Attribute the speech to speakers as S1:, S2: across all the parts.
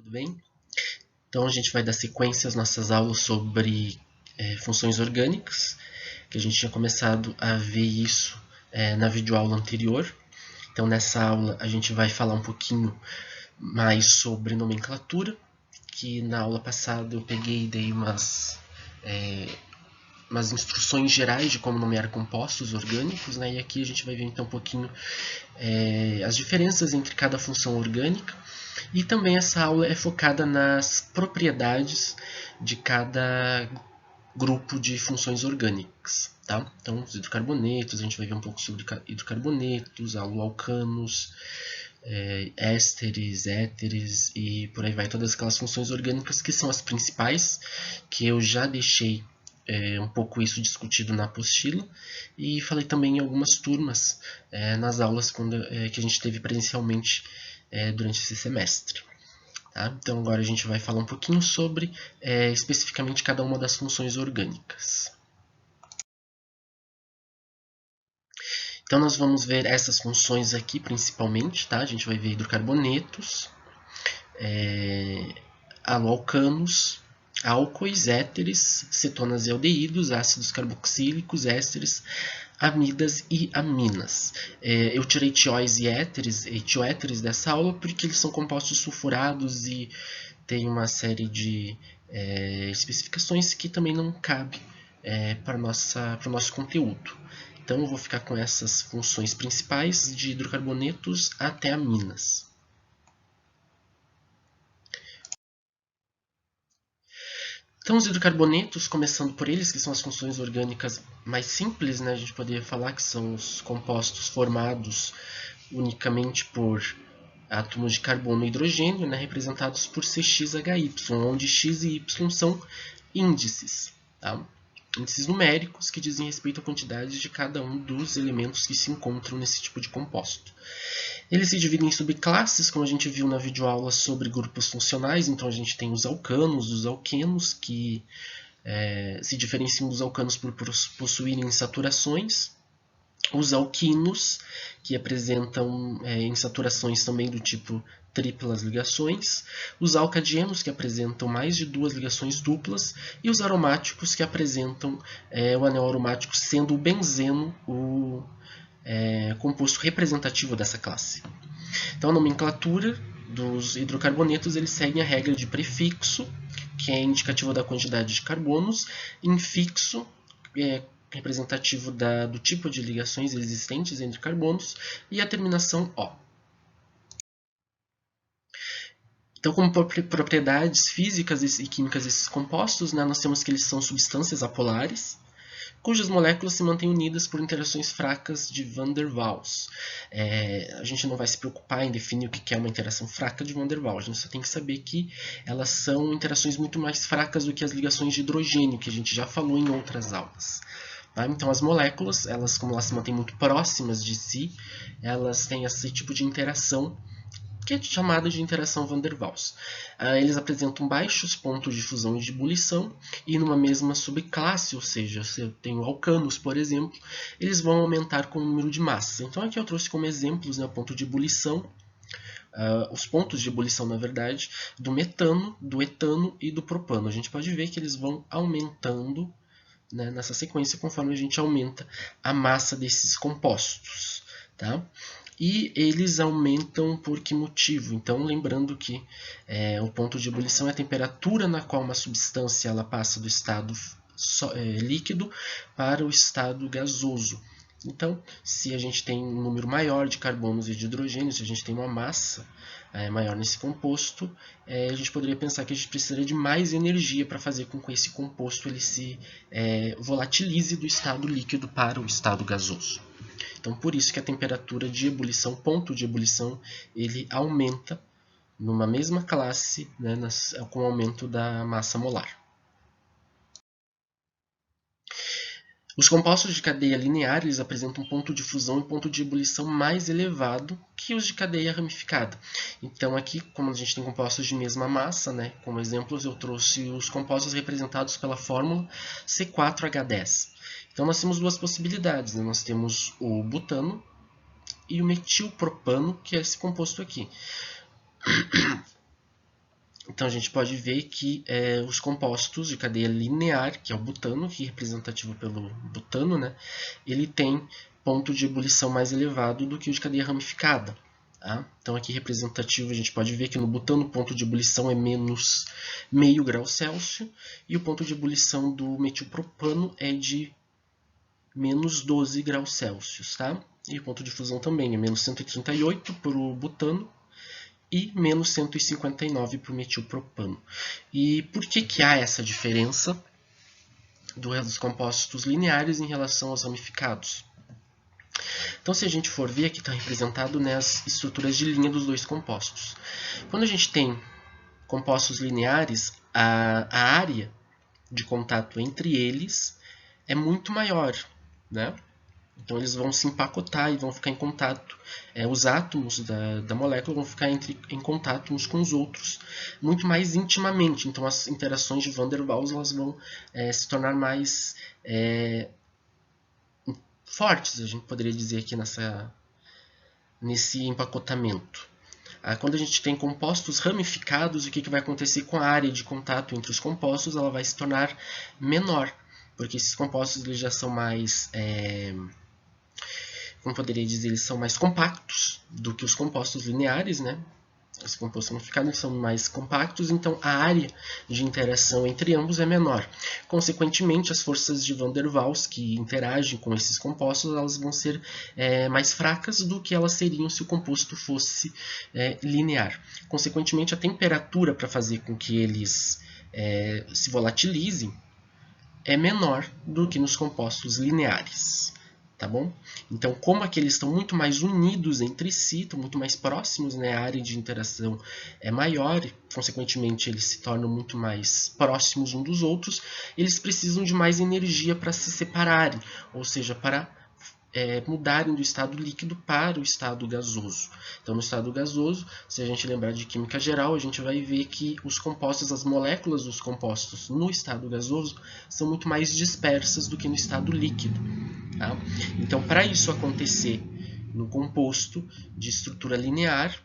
S1: tudo bem? Então a gente vai dar sequência às nossas aulas sobre funções orgânicas, que a gente tinha começado a ver isso na videoaula anterior. Então nessa aula a gente vai falar um pouquinho mais sobre nomenclatura, que na aula passada eu peguei e dei umas instruções gerais de como nomear compostos orgânicos, né? E aqui a gente vai ver então um pouquinho as diferenças entre cada função orgânica. E também essa aula é focada nas propriedades de cada grupo de funções orgânicas. Tá? Então, os hidrocarbonetos, a gente vai ver um pouco sobre hidrocarbonetos, alualcanos, ésteres, éteres e por aí vai. Todas aquelas funções orgânicas que são as principais, que eu já deixei um pouco isso discutido na apostila, e falei também em algumas turmas nas aulas que a gente teve presencialmente durante esse semestre. Tá? Então agora a gente vai falar um pouquinho sobre especificamente cada uma das funções orgânicas. Então nós vamos ver essas funções aqui principalmente, tá? A gente vai ver hidrocarbonetos, alualcanos, álcoois, éteres, cetonas e aldeídos, ácidos carboxílicos, ésteres, amidas e aminas. Eu tirei tióis e etioéteres dessa aula porque eles são compostos sulfurados e tem uma série de especificações que também não cabe para o nosso conteúdo. Então eu vou ficar com essas funções principais de hidrocarbonetos até aminas. Então, os hidrocarbonetos, começando por eles, que são as funções orgânicas mais simples, né? A gente poderia falar que são os compostos formados unicamente por átomos de carbono e hidrogênio, né? Representados por CXHY, onde X e Y são índices, tá? Índices numéricos que dizem respeito à quantidade de cada um dos elementos que se encontram nesse tipo de composto. Eles se dividem em subclasses, como a gente viu na videoaula sobre grupos funcionais. Então a gente tem os alcanos, os alquenos, que se diferenciam dos alcanos por possuírem insaturações. Os alquinos, que apresentam insaturações também do tipo triplas ligações. Os alcadienos, que apresentam mais de duas ligações duplas. E os aromáticos, que apresentam o anel aromático sendo o benzeno o composto representativo dessa classe. Então a nomenclatura dos hidrocarbonetos eles seguem a regra de prefixo, que é indicativo da quantidade de carbonos, infixo, representativo do tipo de ligações existentes entre carbonos, e a terminação O. Então, como propriedades físicas e químicas desses compostos, né, nós temos que eles são substâncias apolares, cujas moléculas se mantêm unidas por interações fracas de Van der Waals. A gente não vai se preocupar em definir o que é uma interação fraca de Van der Waals, a gente só tem que saber que elas são interações muito mais fracas do que as ligações de hidrogênio, que a gente já falou em outras aulas. Tá? Então as moléculas, como elas se mantêm muito próximas de si, elas têm esse tipo de interação, que é chamada de interação Van der Waals. Eles apresentam baixos pontos de fusão e de ebulição, e numa mesma subclasse, ou seja, se eu tenho alcanos, por exemplo, eles vão aumentar com o número de massas. Então aqui eu trouxe como exemplos o ponto de ebulição, os pontos de ebulição, na verdade, do metano, do etano e do propano. A gente pode ver que eles vão aumentando, né, nessa sequência conforme a gente aumenta a massa desses compostos. Tá? E eles aumentam por que motivo? Então, lembrando que o ponto de ebulição é a temperatura na qual uma substância ela passa do estado líquido para o estado gasoso. Então, se a gente tem um número maior de carbonos e de hidrogênios, se a gente tem uma massa maior nesse composto, a gente poderia pensar que a gente precisaria de mais energia para fazer com que esse composto ele se volatilize do estado líquido para o estado gasoso. Então, por isso que a temperatura de ebulição, ponto de ebulição, ele aumenta numa mesma classe, né, com o aumento da massa molar. Os compostos de cadeia linear eles apresentam um ponto de fusão e ponto de ebulição mais elevado que os de cadeia ramificada. Então aqui, como a gente tem compostos de mesma massa, né, como exemplos eu trouxe os compostos representados pela fórmula C4H10. Então nós temos duas possibilidades, né? Nós temos o butano e o metilpropano, que é esse composto aqui. Então a gente pode ver que os compostos de cadeia linear, que é o butano, que é representativo pelo butano, né, ele tem ponto de ebulição mais elevado do que o de cadeia ramificada. Tá? Então aqui representativo a gente pode ver que no butano o ponto de ebulição é menos meio grau Celsius e o ponto de ebulição do metilpropano é de menos 12 graus Celsius. Tá? E o ponto de fusão também é menos 138 para o butano e menos 159 para o metilpropano. E por que há essa diferença dos compostos lineares em relação aos ramificados? Então, se a gente for ver, aqui está representado, né, as estruturas de linha dos dois compostos. Quando a gente tem compostos lineares, a área de contato entre eles é muito maior, né? Então eles vão se empacotar e vão ficar em contato. Os átomos da molécula vão ficar em contato uns com os outros muito mais intimamente. Então as interações de Van der Waals elas vão se tornar mais fortes, a gente poderia dizer aqui nesse empacotamento. Quando a gente tem compostos ramificados, o que vai acontecer com a área de contato entre os compostos? Ela vai se tornar menor, porque esses compostos eles já são mais como poderia dizer, eles são mais compactos do que os compostos lineares, né? Os compostos ramificados são mais compactos, então a área de interação entre ambos é menor. Consequentemente, as forças de Van der Waals que interagem com esses compostos elas vão ser mais fracas do que elas seriam se o composto fosse linear. Consequentemente, a temperatura para fazer com que eles se volatilizem é menor do que nos compostos lineares. Tá bom? Então, como aqui eles estão muito mais unidos entre si, estão muito mais próximos, né? A área de interação é maior e, consequentemente, eles se tornam muito mais próximos uns dos outros, eles precisam de mais energia para se separarem, ou seja, para mudarem do estado líquido para o estado gasoso. Então, no estado gasoso, se a gente lembrar de química geral, a gente vai ver que os compostos, as moléculas dos compostos no estado gasoso são muito mais dispersas do que no estado líquido. Tá? Então, para isso acontecer no composto de estrutura linear,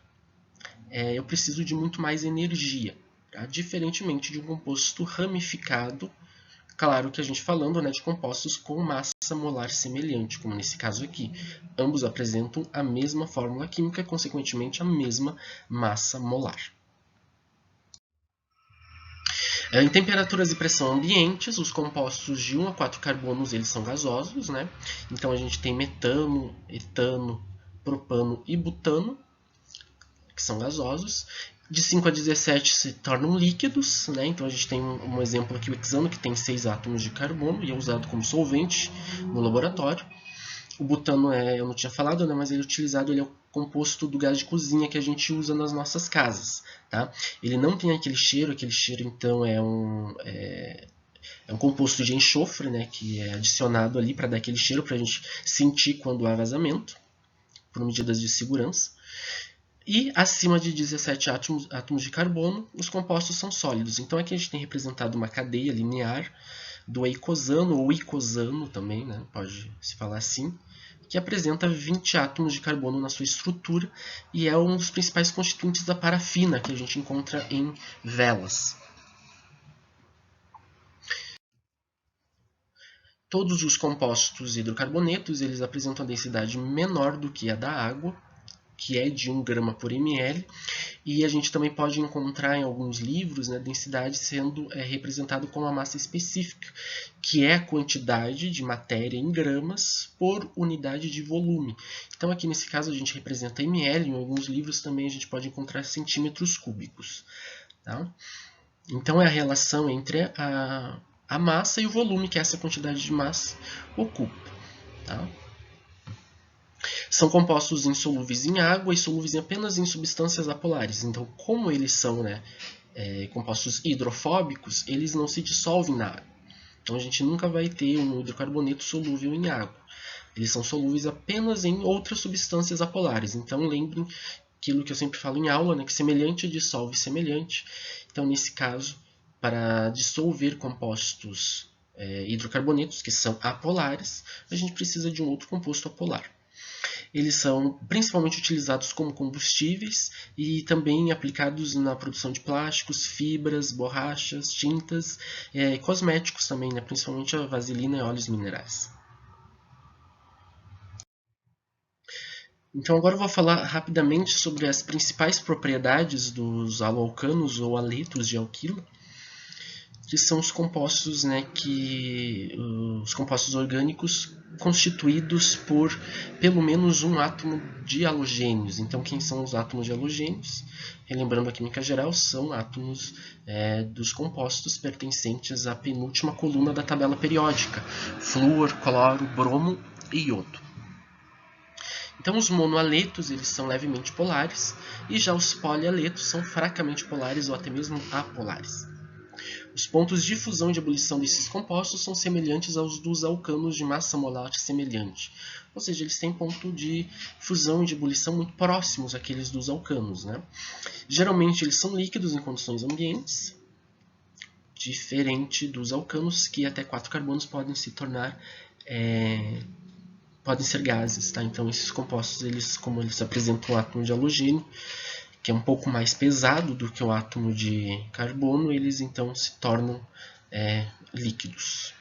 S1: eu preciso de muito mais energia, tá? Diferentemente de um composto ramificado, claro que a gente falando, né, de compostos com massa molar semelhante, como nesse caso aqui. Ambos apresentam a mesma fórmula química e, consequentemente, a mesma massa molar. Em temperaturas e pressão ambientes, os compostos de 1 a 4 carbonos eles são gasosos, né? Então a gente tem metano, etano, propano e butano, que são gasosos. De 5 a 17 se tornam líquidos, né? Então a gente tem um exemplo aqui, o hexano, que tem 6 átomos de carbono e é usado como solvente no laboratório. O butano eu não tinha falado, né, mas ele é utilizado, ele é o composto do gás de cozinha que a gente usa nas nossas casas. Tá? Ele não tem aquele cheiro então é um composto de enxofre, né, que é adicionado ali para dar aquele cheiro para a gente sentir quando há vazamento, por medidas de segurança. E acima de 17 átomos de carbono, os compostos são sólidos. Então aqui a gente tem representado uma cadeia linear do eicosano ou icosano também, né? Pode se falar assim, que apresenta 20 átomos de carbono na sua estrutura e é um dos principais constituintes da parafina que a gente encontra em velas. Todos os compostos hidrocarbonetos eles apresentam a densidade menor do que a da água, que é de 1 grama por ml, e a gente também pode encontrar em alguns livros, né, densidade sendo representado com uma massa específica, que é a quantidade de matéria em gramas por unidade de volume. Então aqui nesse caso a gente representa ml, em alguns livros também a gente pode encontrar centímetros cúbicos. Tá? Então é a relação entre a massa e o volume que essa quantidade de massa ocupa. Tá? São compostos insolúveis em água e solúveis apenas em substâncias apolares. Então, como eles são compostos hidrofóbicos, eles não se dissolvem na água. Então, a gente nunca vai ter um hidrocarboneto solúvel em água. Eles são solúveis apenas em outras substâncias apolares. Então, lembrem aquilo que eu sempre falo em aula, né, que semelhante dissolve semelhante. Então, nesse caso, para dissolver compostos hidrocarbonetos, que são apolares, a gente precisa de um outro composto apolar. Eles são principalmente utilizados como combustíveis e também aplicados na produção de plásticos, fibras, borrachas, tintas e cosméticos também, né? Principalmente a vaselina e óleos minerais. Então agora eu vou falar rapidamente sobre as principais propriedades dos haloalcanos ou haletos de alquilo, que são os compostos, né, os compostos orgânicos constituídos por pelo menos um átomo de halogênios. Então, quem são os átomos de halogênios? Relembrando a química geral, são átomos dos compostos pertencentes à penúltima coluna da tabela periódica: flúor, cloro, bromo e iodo. Então, os monoaletos eles são levemente polares, e já os polialetos são fracamente polares ou até mesmo apolares. Os pontos de fusão e de ebulição desses compostos são semelhantes aos dos alcanos de massa molar semelhante. Ou seja, eles têm ponto de fusão e de ebulição muito próximos àqueles dos alcanos, né? Geralmente eles são líquidos em condições ambientes, diferente dos alcanos, que até 4 carbonos podem se tornar podem ser gases, tá? Então esses compostos, como eles apresentam um átomo de halogênio, que é um pouco mais pesado do que o átomo de carbono, eles então se tornam líquidos.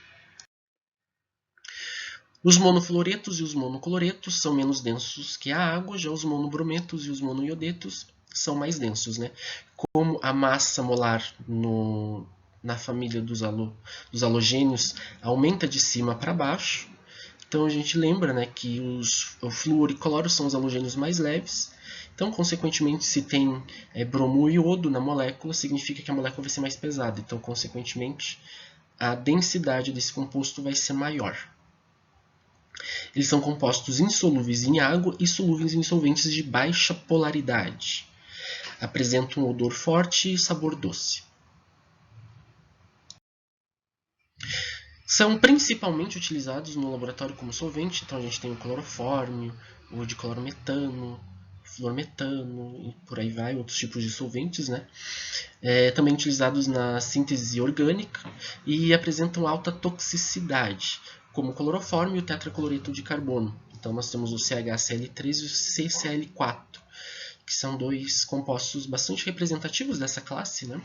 S1: Os monofluoretos e os monocloretos são menos densos que a água, já os monobrometos e os monoiodetos são mais densos, né? Como a massa molar na família dos halogênios aumenta de cima para baixo, então a gente lembra, né, que o flúor e cloro são os halogênios mais leves. Então, consequentemente, se tem bromo e iodo na molécula, significa que a molécula vai ser mais pesada. Então, consequentemente, a densidade desse composto vai ser maior. Eles são compostos insolúveis em água e solúveis em solventes de baixa polaridade. Apresentam um odor forte e sabor doce. São principalmente utilizados no laboratório como solvente. Então, a gente tem o clorofórmio, o diclorometano, fluormetano e por aí vai, outros tipos de solventes, né? Também utilizados na síntese orgânica e apresentam alta toxicidade, como o clorofórmio e o tetracloreto de carbono. Então nós temos o CHCl3 e o CCl4, que são dois compostos bastante representativos dessa classe, né?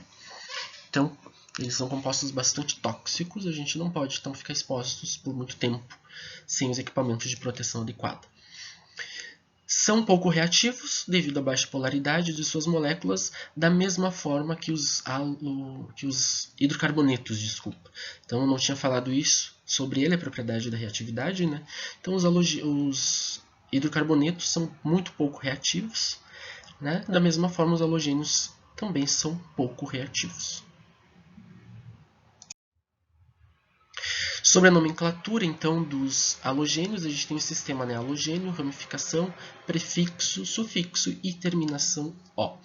S1: Então, eles são compostos bastante tóxicos, a gente não pode então ficar expostos por muito tempo sem os equipamentos de proteção adequada. São pouco reativos devido à baixa polaridade de suas moléculas, da mesma forma que os hidrocarbonetos, desculpa. Então eu não tinha falado isso sobre ele, a propriedade da reatividade, né? Então os hidrocarbonetos são muito pouco reativos, né? Da mesma forma os halogênios também são pouco reativos. Sobre a nomenclatura, então, dos halogênios, a gente tem o sistema, né, halogênio, ramificação, prefixo, sufixo e terminação "-o".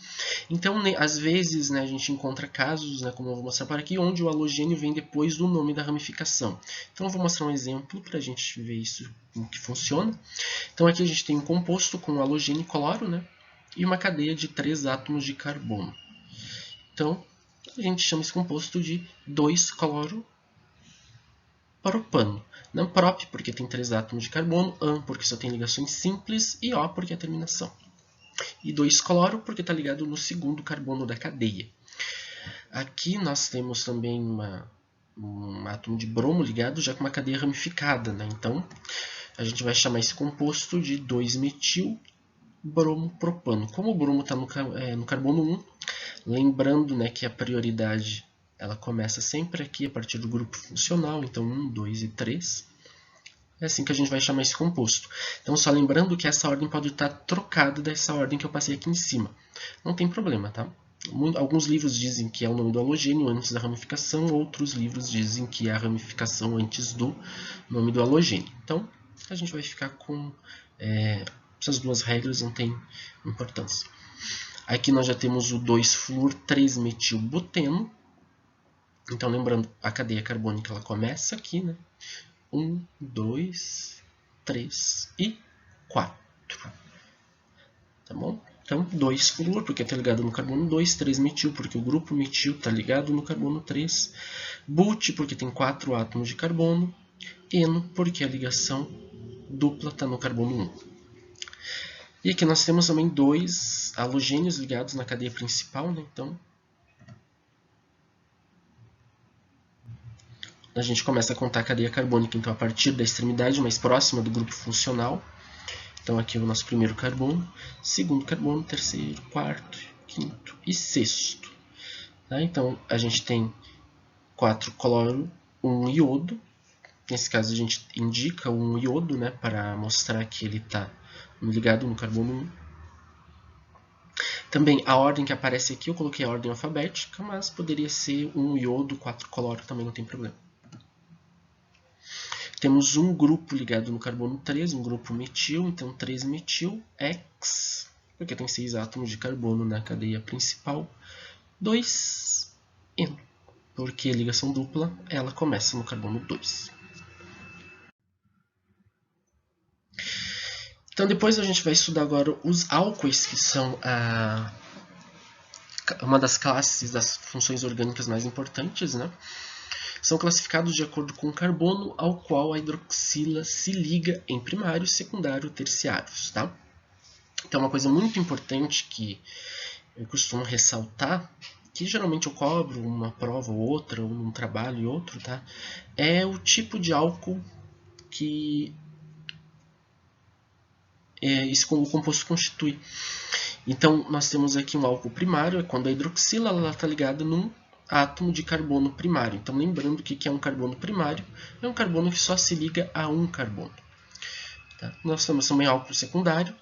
S1: Então, às vezes, né, a gente encontra casos, né, como eu vou mostrar por aqui, onde o halogênio vem depois do nome da ramificação. Então, eu vou mostrar um exemplo para a gente ver isso, como que funciona. Então, aqui a gente tem um composto com halogênio e cloro, né, e uma cadeia de 3 átomos de carbono. Então, a gente chama esse composto de 2-cloro propano. Não prop, porque tem 3 átomos de carbono, an, porque só tem ligações simples, e O, porque é a terminação. E 2-cloro, porque está ligado no segundo carbono da cadeia. Aqui nós temos também um átomo de bromo ligado, já com uma cadeia ramificada, né? Então, a gente vai chamar esse composto de 2-metil-bromo-propano. Como o bromo está no carbono 1, lembrando, né, que a prioridade ela começa sempre aqui a partir do grupo funcional, então 1, 2 e 3. É assim que a gente vai chamar esse composto. Então, só lembrando que essa ordem pode estar trocada dessa ordem que eu passei aqui em cima. Não tem problema, tá? Alguns livros dizem que é o nome do halogênio antes da ramificação, outros livros dizem que é a ramificação antes do nome do halogênio. Então, a gente vai ficar com essas duas regras, não tem importância. Aqui nós já temos o 2-fluor-3-metilbuteno. Então, lembrando, a cadeia carbônica ela começa aqui, né? 1, 2, 3 e 4. Tá bom? Então, 2-flúor, porque está ligado no carbono 2, 3-metil, porque o grupo metil está ligado no carbono 3, but, porque tem 4 átomos de carbono, eno, porque a ligação dupla está no carbono 1. E aqui nós temos também dois halogênios ligados na cadeia principal, né? Então a gente começa a contar a cadeia carbônica então, a partir da extremidade mais próxima do grupo funcional. Então aqui é o nosso primeiro carbono, segundo carbono, terceiro, quarto, quinto e sexto. Tá? Então a gente tem 4 cloro, 1 iodo. Nesse caso a gente indica um iodo, né, para mostrar que ele está ligado no carbono 1. Também a ordem que aparece aqui, eu coloquei a ordem alfabética, mas poderia ser 1 iodo, 4 cloro, também não tem problema. Temos um grupo ligado no carbono 3, um grupo metil, então 3-metil-X, porque tem 6 átomos de carbono na cadeia principal. 2-eno, porque ligação dupla, ela começa no carbono 2. Então depois a gente vai estudar agora os álcoois, que são uma das classes das funções orgânicas mais importantes, né? São classificados de acordo com o carbono ao qual a hidroxila se liga em primário, secundário e terciários. Tá? Então, uma coisa muito importante que eu costumo ressaltar, que geralmente eu cobro uma prova ou outra, ou num trabalho e outro, tá? É o tipo de álcool que esse composto constitui. Então, nós temos aqui um álcool primário, é quando a hidroxila está ligada num átomo de carbono primário. Então, lembrando que é um carbono primário, é um carbono que só se liga a um carbono. Tá? Nós temos também álcool secundário,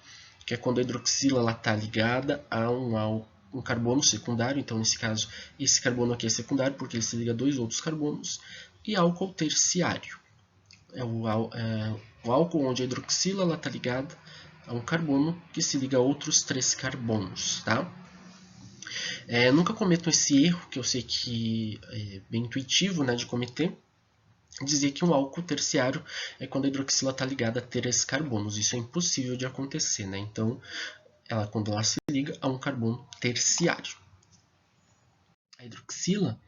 S1: que é quando a hidroxila está ligada a um carbono secundário. Então, nesse caso, esse carbono aqui é secundário porque ele se liga a 2 outros carbonos. E álcool terciário. É o álcool onde a hidroxila está ligada a um carbono que se liga a outros 3 carbonos. Tá? Nunca cometam esse erro, que eu sei que é bem intuitivo, né, de cometer, dizer que um álcool terciário é quando a hidroxila está ligada a 3 carbonos. Isso é impossível de acontecer, né? Então, quando ela se liga a um carbono terciário. A hidroxila,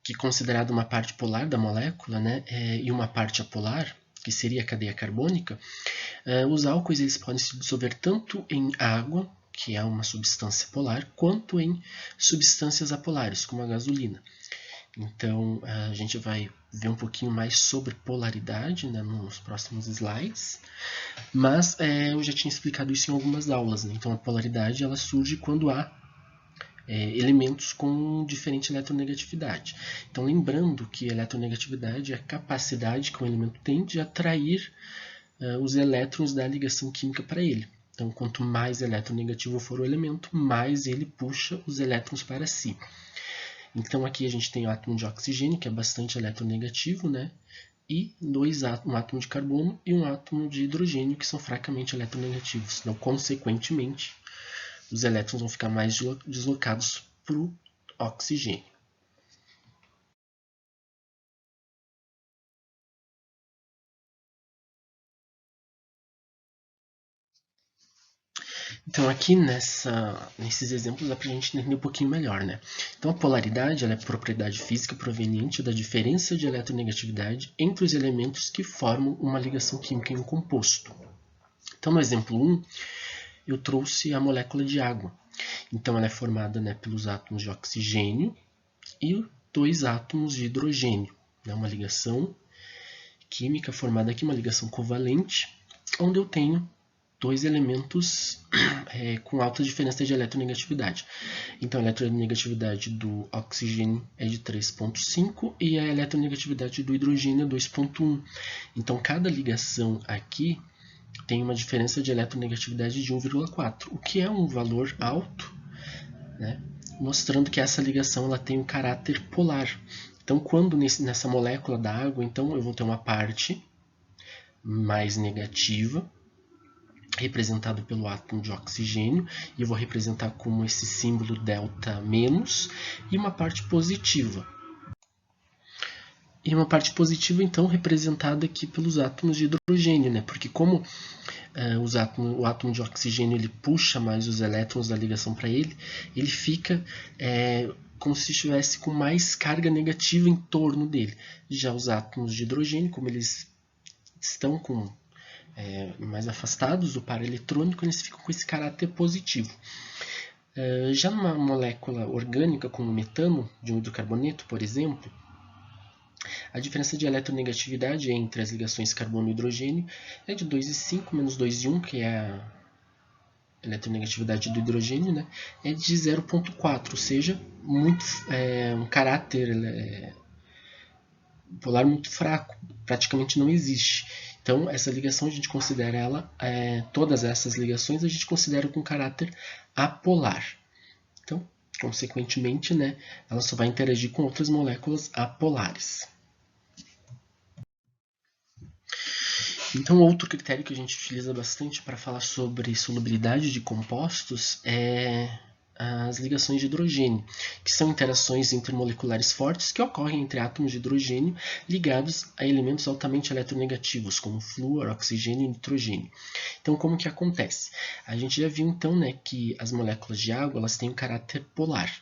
S1: que é considerada uma parte polar da molécula, né, e uma parte apolar, que seria a cadeia carbônica, os álcoois eles podem se dissolver tanto em água, que é uma substância polar, quanto em substâncias apolares, como a gasolina. Então, a gente vai ver um pouquinho mais sobre polaridade, né, nos próximos slides, mas eu já tinha explicado isso em algumas aulas. Né? Então, a polaridade ela surge quando há elementos com diferente eletronegatividade. Então, lembrando que a eletronegatividade é a capacidade que um elemento tem de atrair os elétrons da ligação química para ele. Então, quanto mais eletronegativo for o elemento, mais ele puxa os elétrons para si. Então, aqui a gente tem o átomo de oxigênio, que é bastante eletronegativo, né? E um átomo de carbono e um átomo de hidrogênio, que são fracamente eletronegativos. Então, consequentemente, os elétrons vão ficar mais deslocados para o oxigênio. Então, aqui nesses exemplos dá para a gente entender um pouquinho melhor, né? Então, a polaridade ela é propriedade física proveniente da diferença de eletronegatividade entre os elementos que formam uma ligação química em um composto. Então, no exemplo 1, eu trouxe a molécula de água. Então, ela é formada, né, pelos átomos de oxigênio e 2 átomos de hidrogênio. É uma ligação química formada aqui, uma ligação covalente, onde eu tenho 2 elementos com alta diferença de eletronegatividade. Então, a eletronegatividade do oxigênio é de 3,5 e a eletronegatividade do hidrogênio é 2,1. Então, cada ligação aqui tem uma diferença de eletronegatividade de 1,4, o que é um valor alto, né? Mostrando que essa ligação ela tem um caráter polar. Então, quando nessa molécula da água, então eu vou ter uma parte mais negativa, representado pelo átomo de oxigênio, e eu vou representar como esse símbolo delta menos, e uma parte positiva. E uma parte positiva, então, representada aqui pelos átomos de hidrogênio, né? Porque como o átomo de oxigênio ele puxa mais os elétrons da ligação para ele, ele fica como se estivesse com mais carga negativa em torno dele. Já os átomos de hidrogênio, como eles estão com mais afastados do par eletrônico, eles ficam com esse caráter positivo. Já numa molécula orgânica, como o metano, de um hidrocarboneto, por exemplo, a diferença de eletronegatividade entre as ligações carbono e hidrogênio é de 2,5 menos 2,1, que é a eletronegatividade do hidrogênio, né, é de 0,4, ou seja, um caráter polar muito fraco, praticamente não existe. Então, essa ligação a gente considera ela, todas essas ligações a gente considera com caráter apolar. Então, consequentemente, né, ela só vai interagir com outras moléculas apolares. Então, outro critério que a gente utiliza bastante para falar sobre solubilidade de compostos é as ligações de hidrogênio, que são interações intermoleculares fortes que ocorrem entre átomos de hidrogênio ligados a elementos altamente eletronegativos, como flúor, oxigênio e nitrogênio. Então, como que acontece? A gente já viu, então, né, que as moléculas de água elas têm um caráter polar,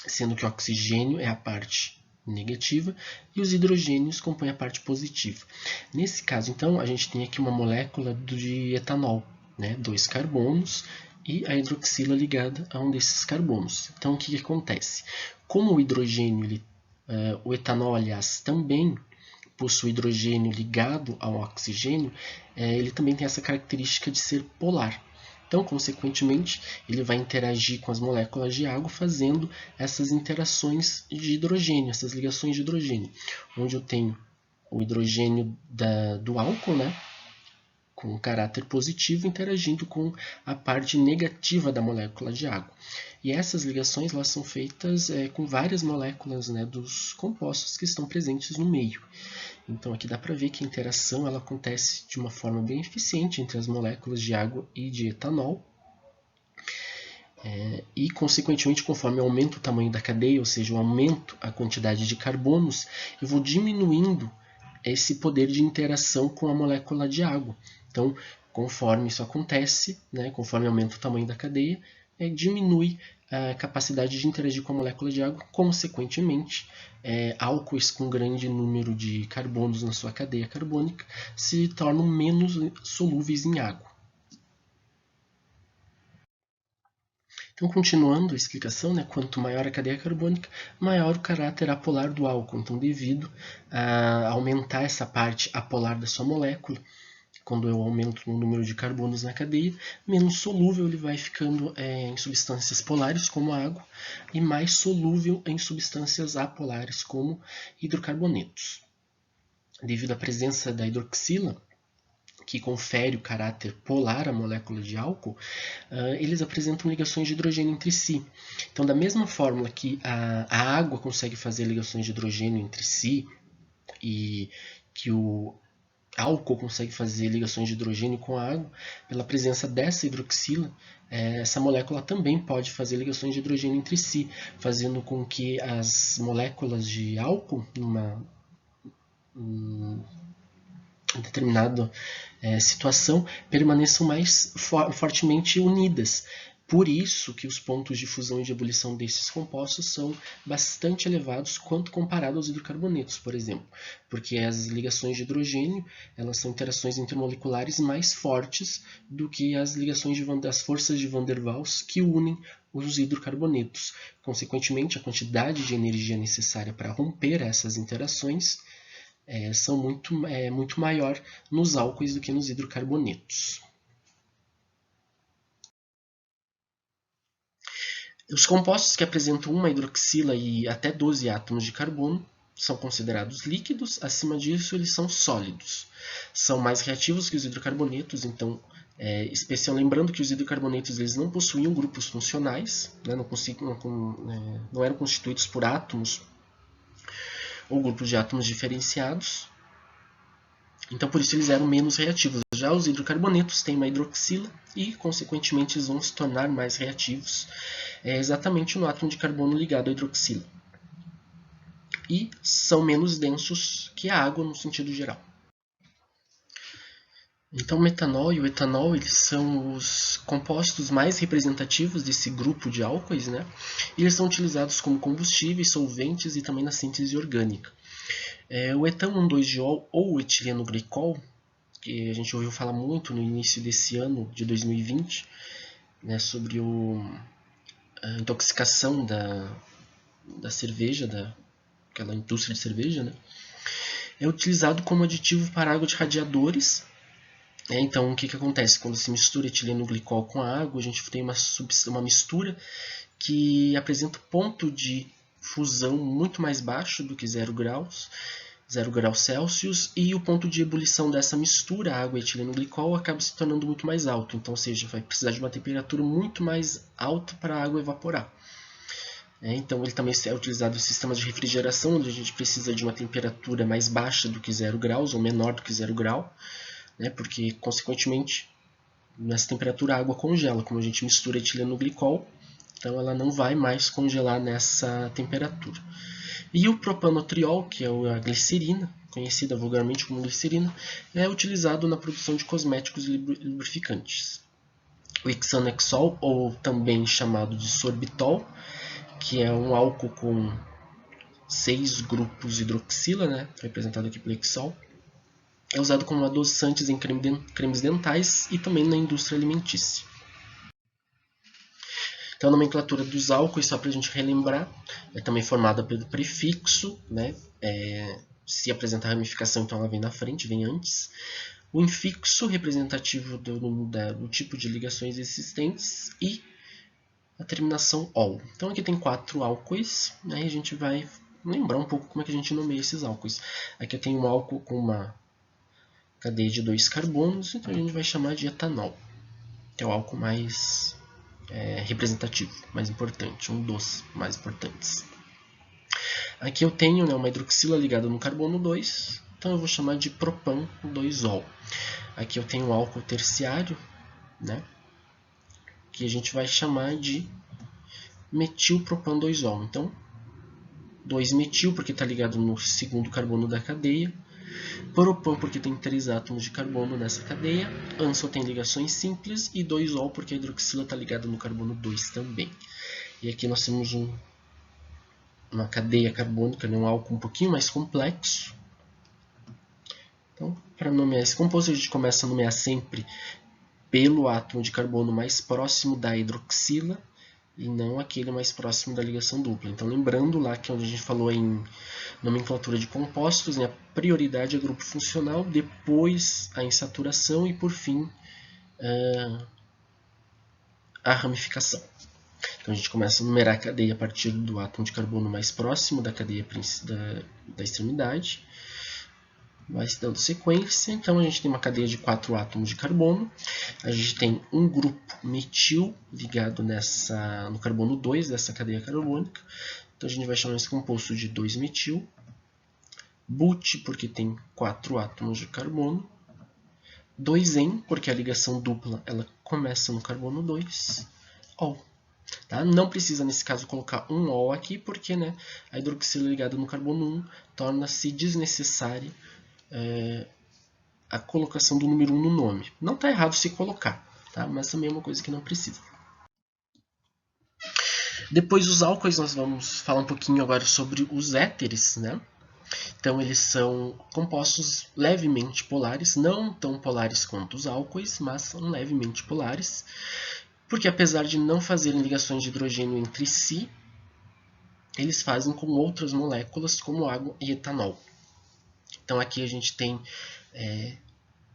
S1: sendo que o oxigênio é a parte negativa e os hidrogênios compõem a parte positiva. Nesse caso, então, a gente tem aqui uma molécula de etanol, né, 2 carbonos, e a hidroxila ligada a um desses carbonos. Então, o que acontece? Como o hidrogênio, o etanol, aliás, também possui hidrogênio ligado ao oxigênio, ele também tem essa característica de ser polar. Então, consequentemente, ele vai interagir com as moléculas de água, fazendo essas interações de hidrogênio, essas ligações de hidrogênio, onde eu tenho o hidrogênio do álcool, né, com um caráter positivo, interagindo com a parte negativa da molécula de água. E essas ligações elas são feitas com várias moléculas, né, dos compostos que estão presentes no meio. Então aqui dá para ver que a interação ela acontece de uma forma bem eficiente entre as moléculas de água e de etanol. E, consequentemente, conforme eu aumento o tamanho da cadeia, ou seja, eu aumento a quantidade de carbonos, eu vou diminuindo esse poder de interação com a molécula de água. Então, conforme isso acontece, né, conforme aumenta o tamanho da cadeia, diminui a capacidade de interagir com a molécula de água, consequentemente, álcoois com grande número de carbonos na sua cadeia carbônica se tornam menos solúveis em água. Então, continuando a explicação, né, quanto maior a cadeia carbônica, maior o caráter apolar do álcool. Então, devido a aumentar essa parte apolar da sua molécula, quando eu aumento o número de carbonos na cadeia, menos solúvel ele vai ficando em substâncias polares, como a água, e mais solúvel em substâncias apolares, como hidrocarbonetos. Devido à presença da hidroxila, que confere o caráter polar à molécula de álcool, eles apresentam ligações de hidrogênio entre si. Então, da mesma fórmula que a água consegue fazer ligações de hidrogênio entre si, e que o álcool consegue fazer ligações de hidrogênio com a água, pela presença dessa hidroxila, essa molécula também pode fazer ligações de hidrogênio entre si, fazendo com que as moléculas de álcool, numa determinada situação, permaneçam mais fortemente unidas. Por isso que os pontos de fusão e de ebulição desses compostos são bastante elevados quando comparado aos hidrocarbonetos, por exemplo, porque as ligações de hidrogênio elas são interações intermoleculares mais fortes do que as ligações das forças de Van der Waals que unem os hidrocarbonetos. Consequentemente, a quantidade de energia necessária para romper essas interações são muito maior nos álcoois do que nos hidrocarbonetos. Os compostos que apresentam uma hidroxila e até 12 átomos de carbono são considerados líquidos, acima disso eles são sólidos. São mais reativos que os hidrocarbonetos, então, lembrando que os hidrocarbonetos eles não possuíam grupos funcionais, né, não eram constituídos por átomos ou grupos de átomos diferenciados, então por isso eles eram menos reativos. Já os hidrocarbonetos têm uma hidroxila e, consequentemente, eles vão se tornar mais reativos exatamente no átomo de carbono ligado à hidroxila. E são menos densos que a água no sentido geral. Então o metanol e o etanol eles são os compostos mais representativos desse grupo de álcoois, né? E eles são utilizados como combustíveis, solventes e também na síntese orgânica. O etan 1,2-diol ou etileno glicol, que a gente ouviu falar muito no início desse ano, de 2020, né, sobre a intoxicação da cerveja, daquela indústria de cerveja, né, é utilizado como aditivo para água de radiadores. Então, o que acontece? Quando se mistura etileno glicol com a água, a gente tem uma mistura que apresenta ponto de fusão muito mais baixo do que 0 graus Celsius, e o ponto de ebulição dessa mistura, água e etileno glicol, acaba se tornando muito mais alto. Então, ou seja, vai precisar de uma temperatura muito mais alta para a água evaporar. Então, ele também é utilizado em sistemas de refrigeração, onde a gente precisa de uma temperatura mais baixa do que 0 graus ou menor do que 0 grau, né, porque, consequentemente, nessa temperatura a água congela. Como a gente mistura etileno glicol, então ela não vai mais congelar nessa temperatura. E o propanotriol, que é a glicerina, conhecida vulgarmente como glicerina, é utilizado na produção de cosméticos e lubrificantes. O hexanexol, ou também chamado de sorbitol, que é um álcool com 6 grupos hidroxila, né, representado aqui pelo hexol, é usado como adoçantes em cremes dentais e também na indústria alimentícia. Então, a nomenclatura dos álcoois, só para a gente relembrar, é também formada pelo prefixo, né? Se apresentar ramificação, então ela vem na frente, vem antes. O infixo, representativo do tipo de ligações existentes, e a terminação ol. Então, aqui tem 4 álcoois, né? E a gente vai lembrar um pouco como é que a gente nomeia esses álcoois. Aqui eu tenho um álcool com uma cadeia de 2 carbonos, então a gente vai chamar de etanol, que é o álcool mais representativo, mais importante, um dos mais importantes. Aqui eu tenho, né, uma hidroxila ligada no carbono 2, então eu vou chamar de propan 2-ol. Aqui eu tenho um álcool terciário, né, que a gente vai chamar de metilpropan 2-ol. Então, 2-metil porque está ligado no segundo carbono da cadeia, propan porque tem 3 átomos de carbono nessa cadeia, anso tem ligações simples, e 2-ol porque a hidroxila está ligada no carbono 2 também. E aqui nós temos uma cadeia carbônica, um álcool um pouquinho mais complexo. Então, para nomear esse composto, a gente começa a nomear sempre pelo átomo de carbono mais próximo da hidroxila e não aquele mais próximo da ligação dupla. Então, lembrando lá que onde a gente falou em nomenclatura de compostos, né, a prioridade é grupo funcional, depois a insaturação e, por fim, a ramificação. Então, a gente começa a numerar a cadeia a partir do átomo de carbono mais próximo da cadeia da extremidade. Vai se dando sequência. Então, a gente tem uma cadeia de 4 átomos de carbono. A gente tem um grupo metil ligado no carbono 2 dessa cadeia carbônica. Então, a gente vai chamar esse composto de 2-metil. But, porque tem 4 átomos de carbono. 2-en, porque a ligação dupla ela começa no carbono 2. Ol. Tá? Não precisa, nesse caso, colocar um ol aqui, porque, né, a hidroxila ligada no carbono 1 torna-se desnecessária a colocação do número 1 no nome. Não está errado se colocar, tá? Mas também é uma coisa que não precisa. Depois dos álcoois, nós vamos falar um pouquinho agora sobre os éteres, né? Então, eles são compostos levemente polares, não tão polares quanto os álcoois, mas são levemente polares, porque apesar de não fazerem ligações de hidrogênio entre si, eles fazem com outras moléculas, como água e etanol. Então, aqui a gente tem,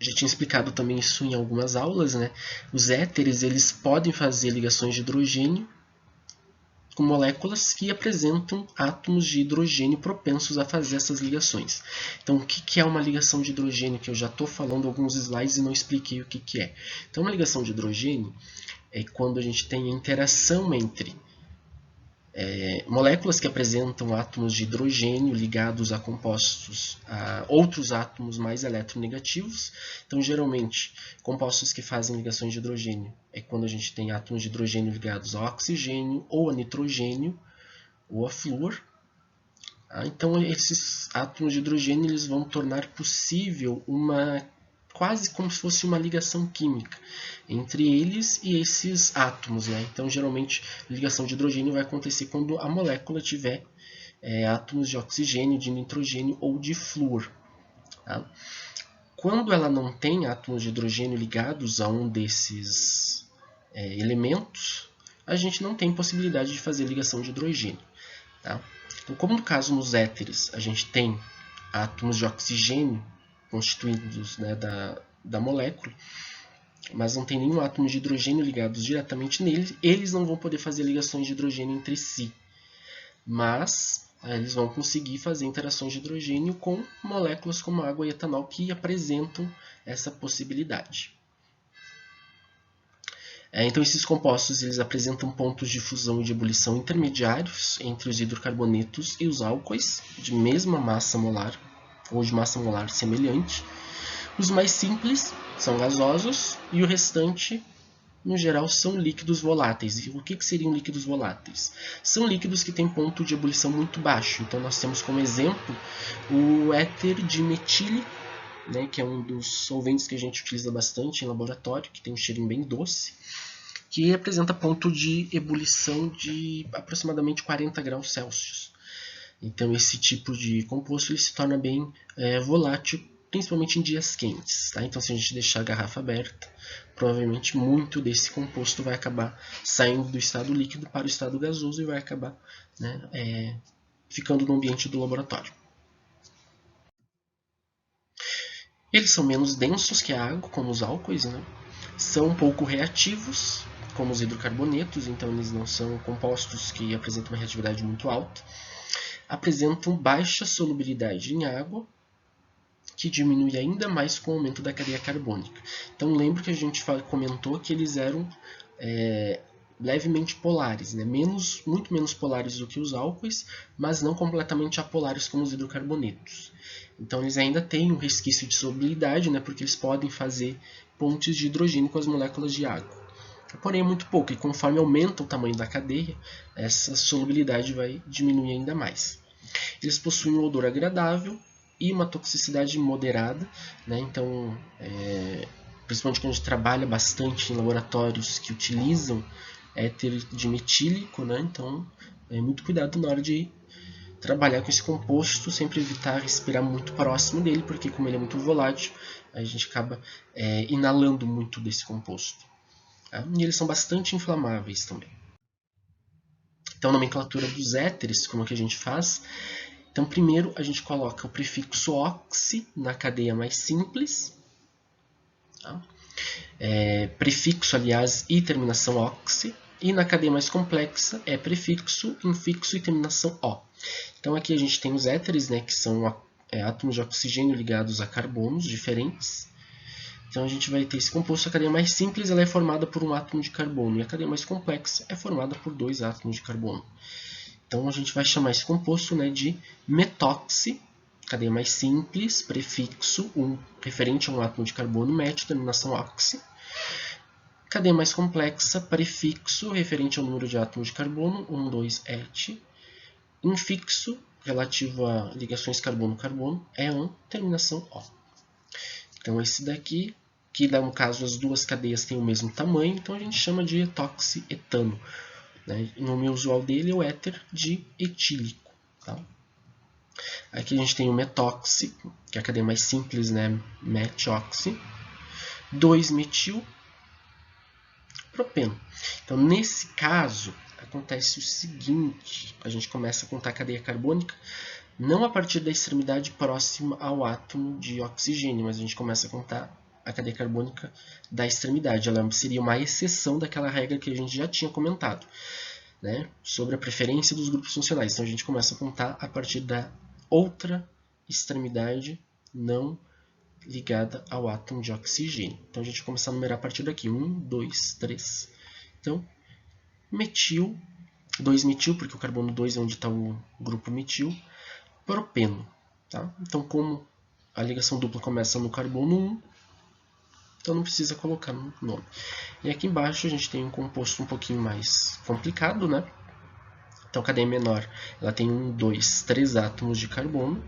S1: já tinha explicado também isso em algumas aulas, né? Os éteres eles podem fazer ligações de hidrogênio com moléculas que apresentam átomos de hidrogênio propensos a fazer essas ligações. Então, o que é uma ligação de hidrogênio? Que eu já estou falando alguns slides e não expliquei o que é. Então, uma ligação de hidrogênio é quando a gente tem a interação entre moléculas que apresentam átomos de hidrogênio ligados a compostos, a outros átomos mais eletronegativos. Então, geralmente, compostos que fazem ligações de hidrogênio é quando a gente tem átomos de hidrogênio ligados ao oxigênio, ou a nitrogênio, ou a flúor. Então, esses átomos de hidrogênio eles vão tornar possível quase como se fosse uma ligação química entre eles e esses átomos, né? Então, geralmente, a ligação de hidrogênio vai acontecer quando a molécula tiver átomos de oxigênio, de nitrogênio ou de flúor. Tá? Quando ela não tem átomos de hidrogênio ligados a um desses elementos, a gente não tem possibilidade de fazer ligação de hidrogênio. Tá? Então, como no caso nos éteres, a gente tem átomos de oxigênio constituídos, né, da molécula, mas não tem nenhum átomo de hidrogênio ligados diretamente neles, eles não vão poder fazer ligações de hidrogênio entre si. Mas eles vão conseguir fazer interações de hidrogênio com moléculas como água e etanol que apresentam essa possibilidade. Então, esses compostos eles apresentam pontos de fusão e de ebulição intermediários entre os hidrocarbonetos e os álcoois, de mesma massa molar, ou de massa molar semelhante. Os mais simples são gasosos e o restante, no geral, são líquidos voláteis. E o que seriam líquidos voláteis? São líquidos que têm ponto de ebulição muito baixo. Então, nós temos como exemplo o éter dimetílico, né, que é um dos solventes que a gente utiliza bastante em laboratório, que tem um cheirinho bem doce, que apresenta ponto de ebulição de aproximadamente 40 graus Celsius. Então, esse tipo de composto ele se torna bem volátil, principalmente em dias quentes. Tá? Então, se a gente deixar a garrafa aberta, provavelmente muito desse composto vai acabar saindo do estado líquido para o estado gasoso e vai acabar, né, ficando no ambiente do laboratório. Eles são menos densos que a água, como os álcoois, né? São um pouco reativos, como os hidrocarbonetos, então eles não são compostos que apresentam uma reatividade muito alta. Apresentam baixa solubilidade em água, que diminui ainda mais com o aumento da cadeia carbônica. Então lembra que a gente comentou que eles eram levemente polares, né? Muito menos polares do que os álcoois, mas não completamente apolares como os hidrocarbonetos. Então eles ainda têm um resquício de solubilidade, né? Porque eles podem fazer pontes de hidrogênio com as moléculas de água. Porém é muito pouco, e conforme aumenta o tamanho da cadeia, essa solubilidade vai diminuir ainda mais. Eles possuem um odor agradável e uma toxicidade moderada, né? Então, principalmente quando a gente trabalha bastante em laboratórios que utilizam éter dimetílico, né? Então, muito cuidado na hora de trabalhar com esse composto, sempre evitar respirar muito próximo dele, porque como ele é muito volátil, a gente acaba inalando muito desse composto. Tá? E eles são bastante inflamáveis também. Então, a nomenclatura dos éteres, como que a gente faz? Então, primeiro a gente coloca o prefixo oxi na cadeia mais simples. Tá? Prefixo, aliás, e terminação oxi. E na cadeia mais complexa é prefixo, infixo e terminação O. Então aqui a gente tem os éteres, né, que são átomos de oxigênio ligados a carbonos diferentes. Então a gente vai ter esse composto. A cadeia mais simples ela é formada por um átomo de carbono e a cadeia mais complexa é formada por 2 átomos de carbono. Então a gente vai chamar esse composto, né, de metóxi, cadeia mais simples, prefixo, referente a um átomo de carbono, met, terminação oxi. Cadeia mais complexa, prefixo, referente ao número de átomos de carbono, 1, 2, et. Infixo, relativo a ligações carbono-carbono, é1, terminação O. Então esse daqui, que no caso as duas cadeias têm o mesmo tamanho, então a gente chama de etoxietano. Né? O nome usual dele é o éter dietílico. Tá? Aqui a gente tem o metóxi, que é a cadeia mais simples, né? Metoxi. 2-metil propeno. Então, nesse caso, acontece o seguinte: a gente começa a contar a cadeia carbônica não a partir da extremidade próxima ao átomo de oxigênio, mas a gente começa a contar a cadeia carbônica da extremidade. Ela seria uma exceção daquela regra que a gente já tinha comentado, né, sobre a preferência dos grupos funcionais. Então a gente começa a contar a partir da outra extremidade não ligada ao átomo de oxigênio. Então a gente vai começar a numerar a partir daqui. 1, 2, 3. Então, metil, 2-metil, porque o carbono 2 é onde está o grupo metil, propeno. Tá? Então, como a ligação dupla começa no carbono 1, então não precisa colocar no nome. E aqui embaixo a gente tem um composto um pouquinho mais complicado, né? Então a cadeia menor ela tem 1, 2, 3 átomos de carbono.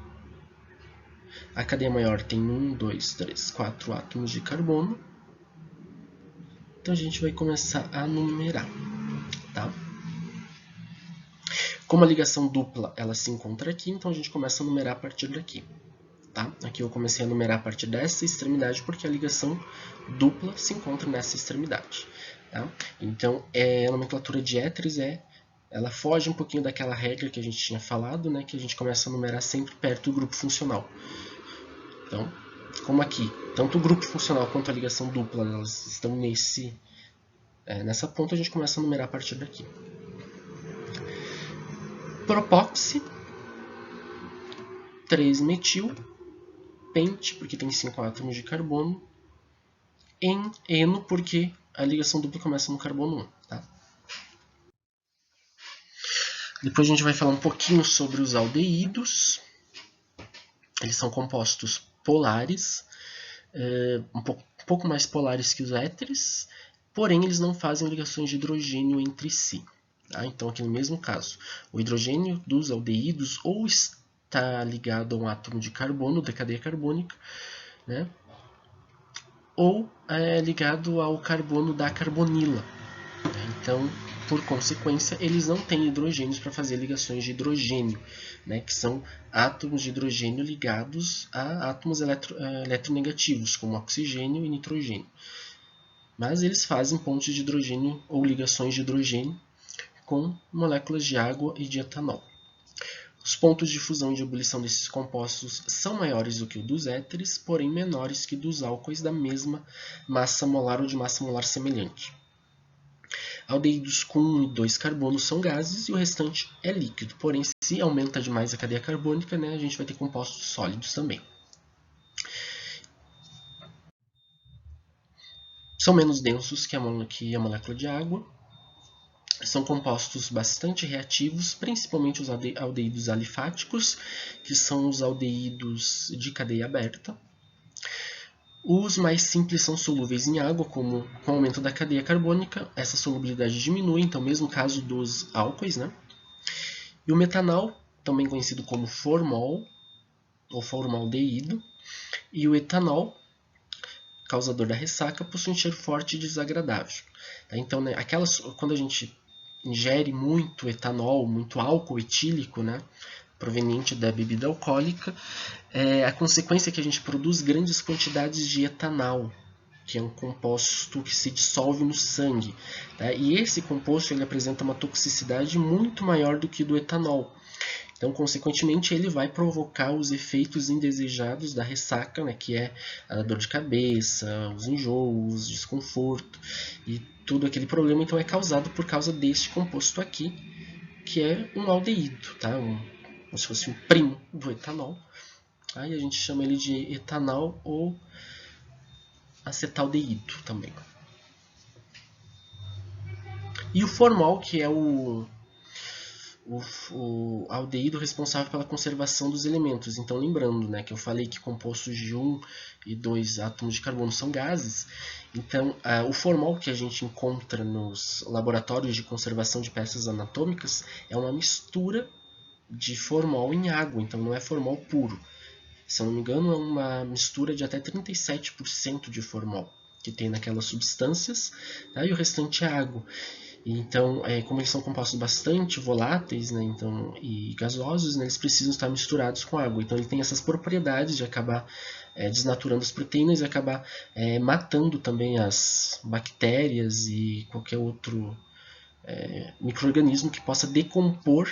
S1: A cadeia maior tem 1, 2, 3, 4 átomos de carbono. Então a gente vai começar a numerar. Tá? Como a ligação dupla ela se encontra aqui, então a gente começa a numerar a partir daqui. Tá? Aqui eu comecei a numerar a partir dessa extremidade porque a ligação dupla se encontra nessa extremidade. Tá? Então, a nomenclatura de éteres ela foge um pouquinho daquela regra que a gente tinha falado, né, que a gente começa a numerar sempre perto do grupo funcional. Então, como aqui, tanto o grupo funcional quanto a ligação dupla elas estão nessa ponta, a gente começa a numerar a partir daqui. Propóxi, 3-metil, pente, porque tem 5 átomos de carbono, eno, porque a ligação dupla começa no carbono 1. Tá? Depois a gente vai falar um pouquinho sobre os aldeídos. Eles são compostos polares, um pouco mais polares que os éteres, porém eles não fazem ligações de hidrogênio entre si. Tá? Então, aqui no mesmo caso, o hidrogênio dos aldeídos ou está ligado a um átomo de carbono da cadeia carbônica, né? Ou é ligado ao carbono da carbonila. Então, por consequência, eles não têm hidrogênios para fazer ligações de hidrogênio, né, que são átomos de hidrogênio ligados a átomos eletronegativos, como oxigênio e nitrogênio. Mas eles fazem pontes de hidrogênio ou ligações de hidrogênio com moléculas de água e de etanol. Os pontos de fusão e de ebulição desses compostos são maiores do que o dos éteres, porém menores que dos álcoois da mesma massa molar ou de massa molar semelhante. Aldeídos com 1 e 2 carbonos são gases e o restante é líquido. Porém, se aumenta demais a cadeia carbônica, né, a gente vai ter compostos sólidos também. São menos densos que a molécula de água. São compostos bastante reativos, principalmente os aldeídos alifáticos, que são os aldeídos de cadeia aberta. Os mais simples são solúveis em água, como com o aumento da cadeia carbônica, essa solubilidade diminui, então mesmo caso dos álcoois, né? E o metanol, também conhecido como formol, ou formaldeído, e o etanol, causador da ressaca, possui um cheiro forte e desagradável. Então, né, quando a gente ingere muito etanol, muito álcool etílico, né, proveniente da bebida alcoólica, a consequência é que a gente produz grandes quantidades de etanol, que é um composto que se dissolve no sangue. Tá? E esse composto ele apresenta uma toxicidade muito maior do que o do etanol. Então, consequentemente, ele vai provocar os efeitos indesejados da ressaca, né, que é a dor de cabeça, os enjoos, desconforto e tudo aquele problema. Então, é causado por causa deste composto aqui, que é um aldeído, tá? Como se fosse um primo do etanol. Tá? E a gente chama ele de etanol ou acetaldeído também. E o formol, que é o aldeído responsável pela conservação dos elementos. Então, lembrando, né, que eu falei que compostos de 1 e 2 átomos de carbono são gases. Então, o formol que a gente encontra nos laboratórios de conservação de peças anatômicas é uma mistura de formol em água, então não é formol puro. Se eu não me engano, é uma mistura de até 37% de formol que tem naquelas substâncias, tá? E o restante é água. Então, como eles são compostos bastante voláteis, né, então, e gasosos, né, eles precisam estar misturados com água. Então, ele tem essas propriedades de acabar desnaturando as proteínas e acabar matando também as bactérias e qualquer outro micro-organismo que possa decompor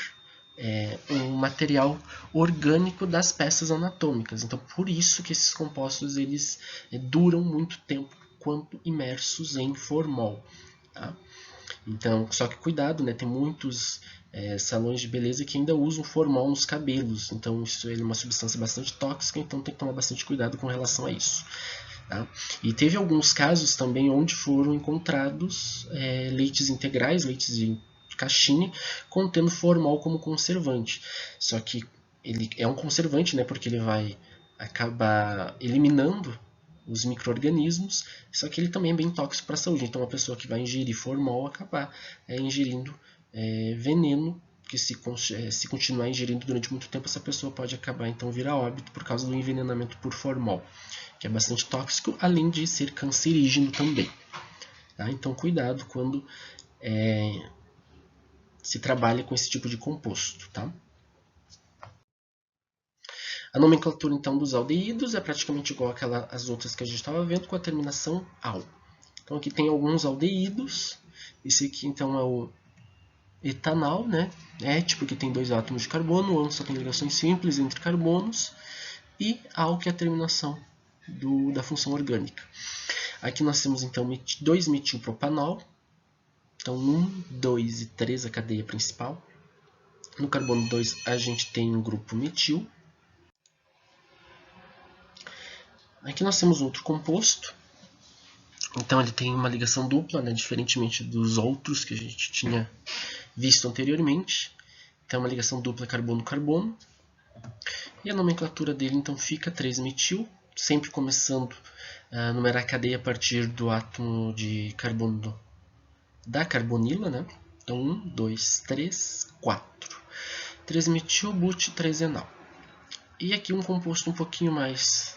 S1: um material orgânico das peças anatômicas. Então, por isso que esses compostos eles duram muito tempo quando imersos em formol. Tá? Então, só que cuidado, né? Tem muitos salões de beleza que ainda usam formol nos cabelos. Então, isso é uma substância bastante tóxica, então tem que tomar bastante cuidado com relação a isso. Tá? E teve alguns casos também onde foram encontrados leites integrais, leites de caixinha, contendo formol como conservante. Só que ele é um conservante, né? Porque ele vai acabar eliminando os micro-organismos, só que ele também é bem tóxico para a saúde. Então, uma pessoa que vai ingerir formol acabar ingerindo veneno, que se continuar ingerindo durante muito tempo, essa pessoa pode acabar então vir a óbito por causa do envenenamento por formol, que é bastante tóxico, além de ser cancerígeno também. Tá? Então, cuidado quando se trabalha com esse tipo de composto. Tá? A nomenclatura, então, dos aldeídos é praticamente igual às outras que a gente estava vendo, com a terminação -al. Então, aqui tem alguns aldeídos. Esse aqui, então, é o etanal, né? Et, porque tem 2 átomos de carbono. O an só tem ligações simples entre carbonos. E al, que é a terminação da função orgânica. Aqui nós temos, então, 2-metilpropanol. Então, 1, 2 e 3 a cadeia principal. No carbono 2, a gente tem um grupo metil. Aqui nós temos outro composto. Então, ele tem uma ligação dupla, né, diferentemente dos outros que a gente tinha visto anteriormente. Então, uma ligação dupla carbono-carbono. E a nomenclatura dele, então, fica 3-metil, sempre começando a numerar a cadeia a partir do átomo de carbono da carbonila, né? Então, 1, 2, 3, 4. 3-metil-but 3-enal. E aqui um composto um pouquinho mais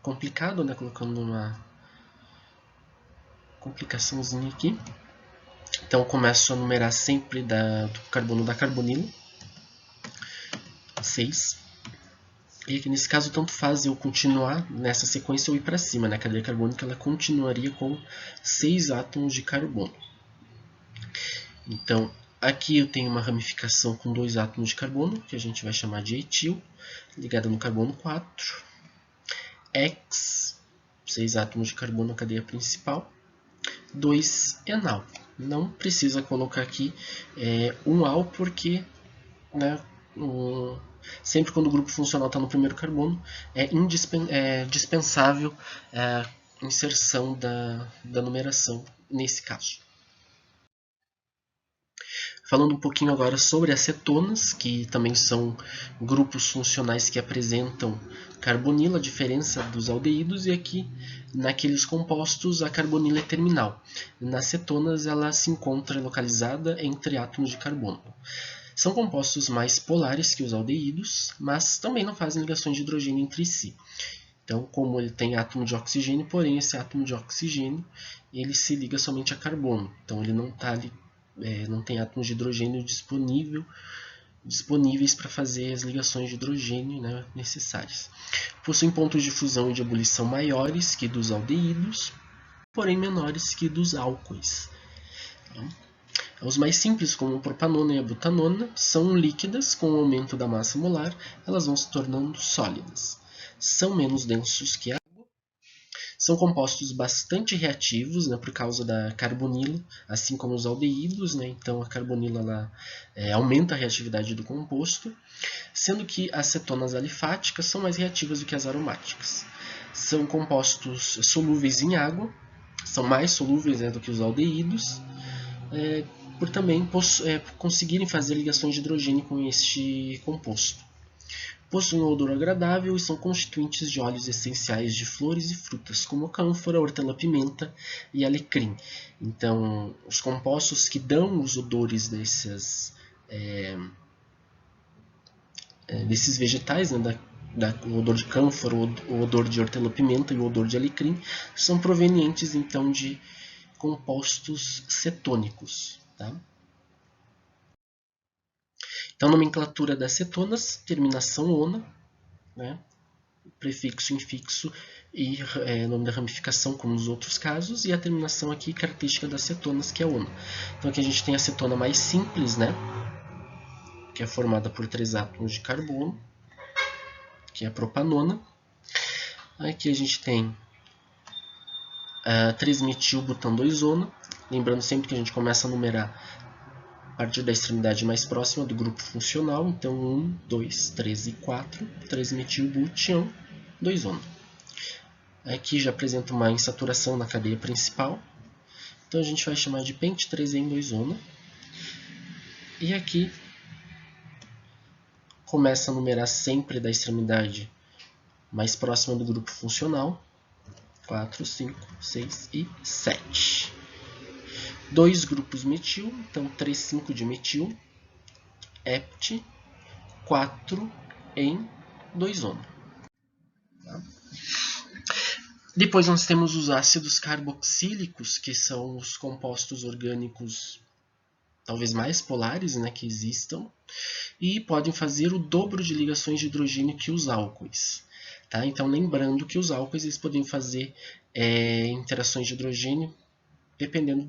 S1: complicado, né? Colocando uma complicaçãozinha aqui. Então, começo a numerar sempre do carbono da carbonila. 6. E aqui nesse caso, tanto faz eu continuar nessa sequência ou ir para cima, né? A cadeia carbônica ela continuaria com 6 átomos de carbono. Então, aqui eu tenho uma ramificação com 2 átomos de carbono, que a gente vai chamar de etil, ligada no carbono 4. X, 6 átomos de carbono na cadeia principal. 2-enal. Não precisa colocar aqui um al, porque, né, sempre quando o grupo funcional está no primeiro carbono, é dispensável a inserção da numeração nesse caso. Falando um pouquinho agora sobre acetonas, que também são grupos funcionais que apresentam carbonila, a diferença dos aldeídos, e aqui naqueles compostos a carbonila é terminal. Nas cetonas ela se encontra localizada entre átomos de carbono. São compostos mais polares que os aldeídos, mas também não fazem ligações de hidrogênio entre si. Então, como ele tem átomo de oxigênio, porém esse átomo de oxigênio ele se liga somente a carbono. Então ele não tem átomos de hidrogênio disponíveis para fazer as ligações de hidrogênio, né, necessárias. Possuem pontos de fusão e de ebulição maiores que dos aldeídos, porém menores que dos álcoois. Então, os mais simples, como a propanona e a butanona, são líquidas. Com o aumento da massa molar, elas vão se tornando sólidas. São menos densos que a água. São compostos bastante reativos, né, por causa da carbonila, assim como os aldeídos, né? Então a carbonila ela, aumenta a reatividade do composto, sendo que as cetonas alifáticas são mais reativas do que as aromáticas. São compostos solúveis em água, são mais solúveis, né, do que os aldeídos, por também conseguirem fazer ligações de hidrogênio com este composto. Possuem um odor agradável e são constituintes de óleos essenciais de flores e frutas, como cânfora, hortelã-pimenta e alecrim. Então, os compostos que dão os odores desses vegetais, né, o odor de cânfora, o odor de hortelã-pimenta e o odor de alecrim, são provenientes então de compostos cetônicos. Tá? Então, nomenclatura das cetonas, terminação ona, né? Prefixo, infixo e nome da ramificação, como nos outros casos, e a terminação aqui característica das cetonas, que é ona. Então aqui a gente tem a cetona mais simples, né? Que é formada por 3 átomos de carbono, que é a propanona. Aqui a gente tem 3-metil-butan-2-ona, lembrando sempre que a gente começa a numerar a partir da extremidade mais próxima do grupo funcional. Então 1, 2, 3 e 4, 3-metil-butião, 2-ona. Aqui já apresenta uma insaturação na cadeia principal, então a gente vai chamar de pente 3-en-2-ona. E aqui começa a numerar sempre da extremidade mais próxima do grupo funcional, 4, 5, 6 e 7. 2 grupos metil, então 3,5 de metil, hept, 4-en-2-ona. Tá? Depois nós temos os ácidos carboxílicos, que são os compostos orgânicos talvez mais polares, né, que existam. e podem fazer o dobro de ligações de hidrogênio que os álcoois. Tá? Então, lembrando que os álcoois eles podem fazer interações de hidrogênio dependendo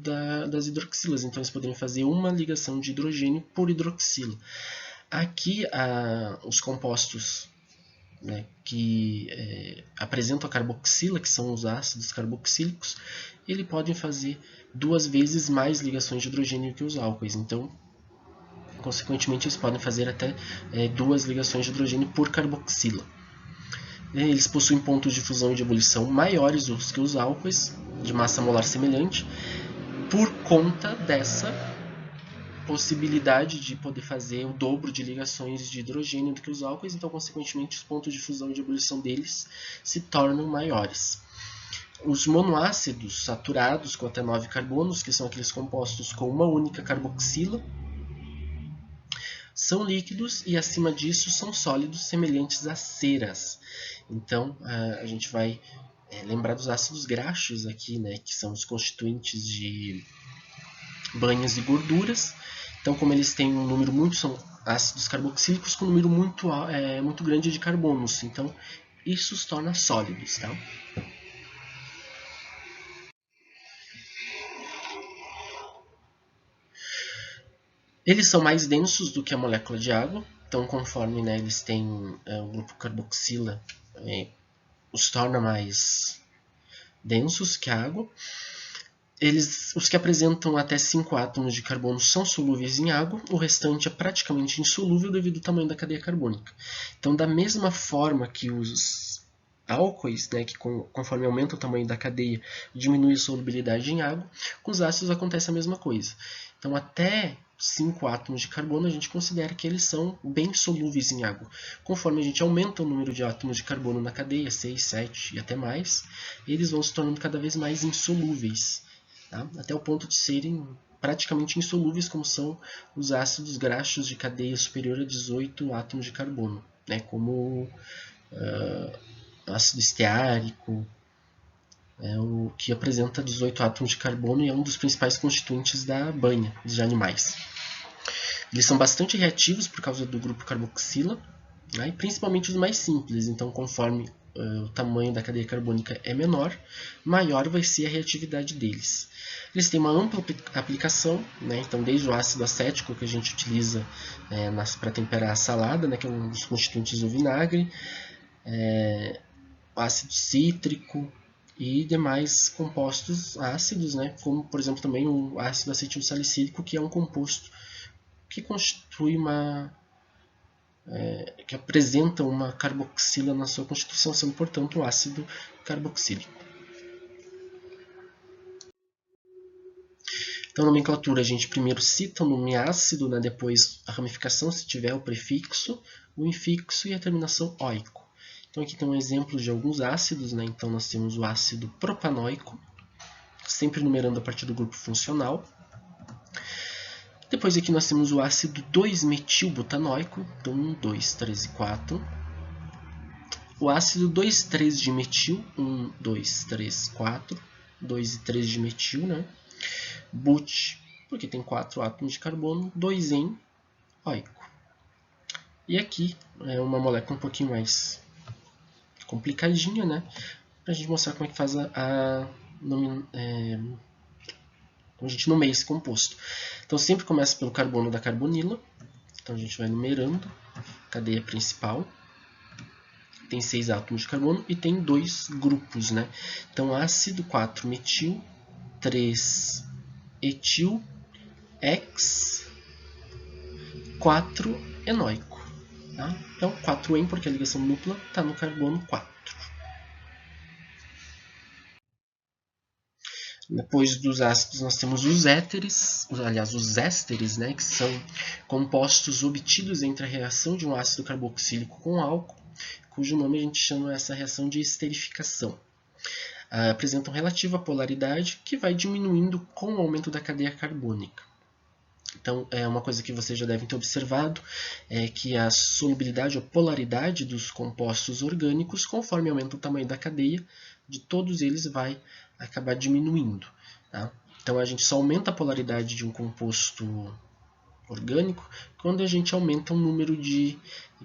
S1: das hidroxilas. Então, eles poderiam fazer uma ligação de hidrogênio por hidroxila. Aqui, os compostos, né, que apresentam a carboxila, que são os ácidos carboxílicos, eles podem fazer 2 vezes mais ligações de hidrogênio que os álcoois. Então, consequentemente, eles podem fazer até 2 ligações de hidrogênio por carboxila. Eles possuem pontos de fusão e de ebulição maiores do que os álcoois, de massa molar semelhante, por conta dessa possibilidade de poder fazer o dobro de ligações de hidrogênio do que os álcoois, então, consequentemente, os pontos de fusão e de ebulição deles se tornam maiores. Os monoácidos saturados com até 9 carbonos, que são aqueles compostos com uma única carboxila, são líquidos e, acima disso, são sólidos semelhantes a ceras. Então, a gente vai lembrar dos ácidos graxos aqui, né, que são os constituintes de banhas e gorduras. Então, como eles têm um número muito, são ácidos carboxílicos com um número muito grande de carbonos. Então, isso os torna sólidos. Tá? Eles são mais densos do que a molécula de água. Então, conforme, né, eles têm o grupo carboxila, os torna mais densos que a água. Os que apresentam até 5 átomos de carbono são solúveis em água, o restante é praticamente insolúvel devido ao tamanho da cadeia carbônica. Então, da mesma forma que os álcoois, né, que conforme aumenta o tamanho da cadeia, diminui a solubilidade em água, com os ácidos acontece a mesma coisa. Então, até 5 átomos de carbono, a gente considera que eles são bem solúveis em água. Conforme a gente aumenta o número de átomos de carbono na cadeia, 6, 7 e até mais, eles vão se tornando cada vez mais insolúveis. Tá? Até o ponto de serem praticamente insolúveis, como são os ácidos graxos de cadeia superior a 18 átomos de carbono, né? Como ácido esteárico, o que apresenta 18 átomos de carbono e é um dos principais constituintes da banha de animais. Eles são bastante reativos por causa do grupo carboxila, né? E principalmente os mais simples. Então, conforme o tamanho da cadeia carbônica é menor, maior vai ser a reatividade deles. Eles têm uma ampla aplicação, né? Então, desde o ácido acético que a gente utiliza para temperar a salada, né? Que é um dos constituintes do vinagre, ácido cítrico e demais compostos ácidos, né? Como, por exemplo, também o ácido acetilsalicílico, que é um composto que constitui que apresenta uma carboxila na sua constituição, sendo, portanto, um ácido carboxílico. Então, a nomenclatura, a gente primeiro cita o nome ácido, né, depois a ramificação, se tiver o prefixo, o infixo e a terminação oico. Então, aqui tem um exemplo de alguns ácidos, né? Então, nós temos o ácido propanoico, sempre numerando a partir do grupo funcional. Depois aqui nós temos o ácido 2-metilbutanoico, então 1, 2, 3 e 4. O ácido 2,3-dimetil, 1, 2, 3, 4. 2 e 3 de metil, né? But, porque tem 4 átomos de carbono, 2-en-oico. E aqui é uma molécula um pouquinho mais complicadinha, né? Para a gente mostrar como é que faz como a gente nomeia esse composto. Então, sempre começa pelo carbono da carbonila. Então, a gente vai numerando. Cadeia principal. Tem 6 átomos de carbono e tem 2 grupos, né? Então, ácido 4-metil, 3-etil, X, 4-enoico. Tá? Então, 4-en, porque a ligação dupla está no carbono 4. Depois dos ácidos nós temos os éteres, aliás, os ésteres, né, que são compostos obtidos entre a reação de um ácido carboxílico com álcool, cujo nome a gente chama essa reação de esterificação. Apresentam relativa polaridade que vai diminuindo com o aumento da cadeia carbônica. Então, uma coisa que vocês já devem ter observado é que a solubilidade ou polaridade dos compostos orgânicos, conforme aumenta o tamanho da cadeia, de todos eles vai acabar diminuindo. Tá? Então, a gente só aumenta a polaridade de um composto orgânico quando a gente aumenta o número de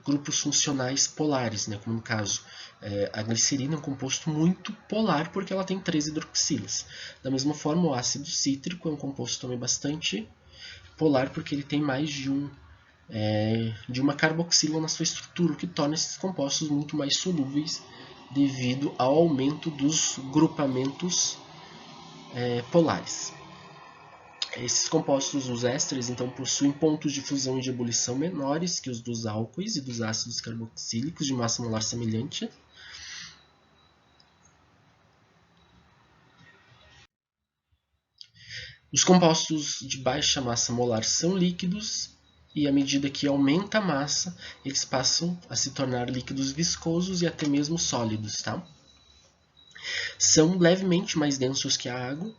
S1: grupos funcionais polares, né? Como no caso, a glicerina é um composto muito polar porque ela tem 3 hidroxilas. Da mesma forma, o ácido cítrico é um composto também bastante polar porque ele tem mais de uma carboxila na sua estrutura, o que torna esses compostos muito mais solúveis devido ao aumento dos grupamentos polares. Esses compostos, os ésteres, então, possuem pontos de fusão e de ebulição menores que os dos álcoois e dos ácidos carboxílicos de massa molar semelhante. Os compostos de baixa massa molar são líquidos e, à medida que aumenta a massa, eles passam a se tornar líquidos viscosos e até mesmo sólidos. Tá? São levemente mais densos que a água,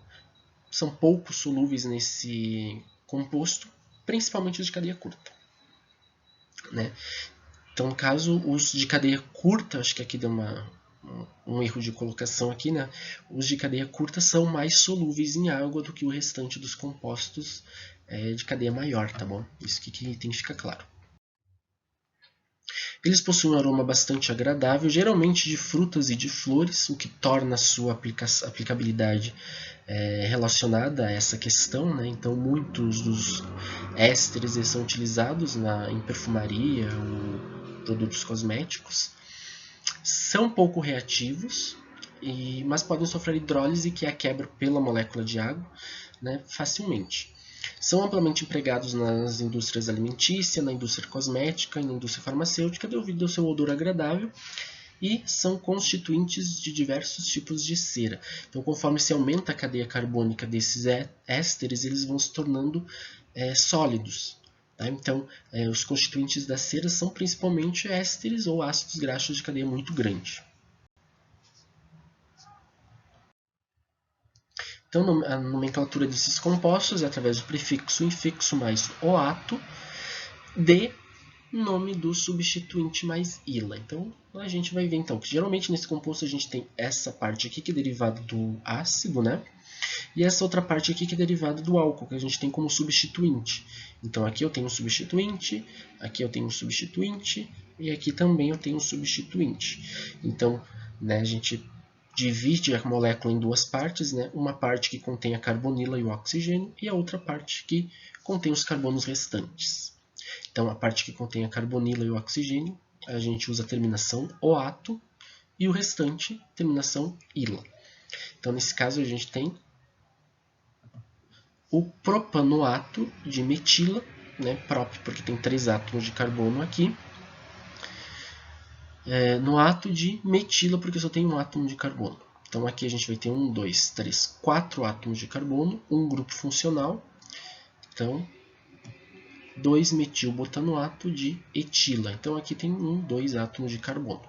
S1: são pouco solúveis nesse composto, principalmente os de cadeia curta. Né? Então, no caso, os de cadeia curta, acho que aqui deu um erro de colocação aqui, né? Os de cadeia curta são mais solúveis em água do que o restante dos compostos de cadeia maior, tá bom? Isso que tem que ficar claro. Eles possuem um aroma bastante agradável, geralmente de frutas e de flores, o que torna a sua aplicabilidade relacionada a essa questão. Né? Então, muitos dos ésteres são utilizados em perfumaria ou produtos cosméticos. São pouco reativos, mas podem sofrer hidrólise, que é a quebra pela molécula de água, né, facilmente. São amplamente empregados nas indústrias alimentícia, na indústria cosmética e na indústria farmacêutica devido ao seu odor agradável e são constituintes de diversos tipos de cera. Então, conforme se aumenta a cadeia carbônica desses ésteres, eles vão se tornando sólidos. Tá? Então, os constituintes da cera são principalmente ésteres ou ácidos graxos de cadeia muito grande. Então, a nomenclatura desses compostos é através do prefixo infixo mais oato de nome do substituinte mais ila. Então, a gente vai ver então que geralmente nesse composto a gente tem essa parte aqui que é derivada do ácido, né? E essa outra parte aqui que é derivada do álcool, que a gente tem como substituinte. Então, aqui eu tenho um substituinte, aqui eu tenho um substituinte, e aqui também eu tenho um substituinte. Então, né, a gente divide a molécula em duas partes, né? Uma parte que contém a carbonila e o oxigênio, e a outra parte que contém os carbonos restantes. Então, a parte que contém a carbonila e o oxigênio, a gente usa a terminação oato, e o restante, terminação ila. Então, nesse caso, a gente tem o propanoato de metila, né, próprio porque tem 3 átomos de carbono aqui, no ato de metila, porque só tem um átomo de carbono. Então aqui a gente vai ter 1, 2, 3, 4 átomos de carbono, um grupo funcional. Então, 2-metilbutanoato de etila. Então aqui tem 1, 2 átomos de carbono.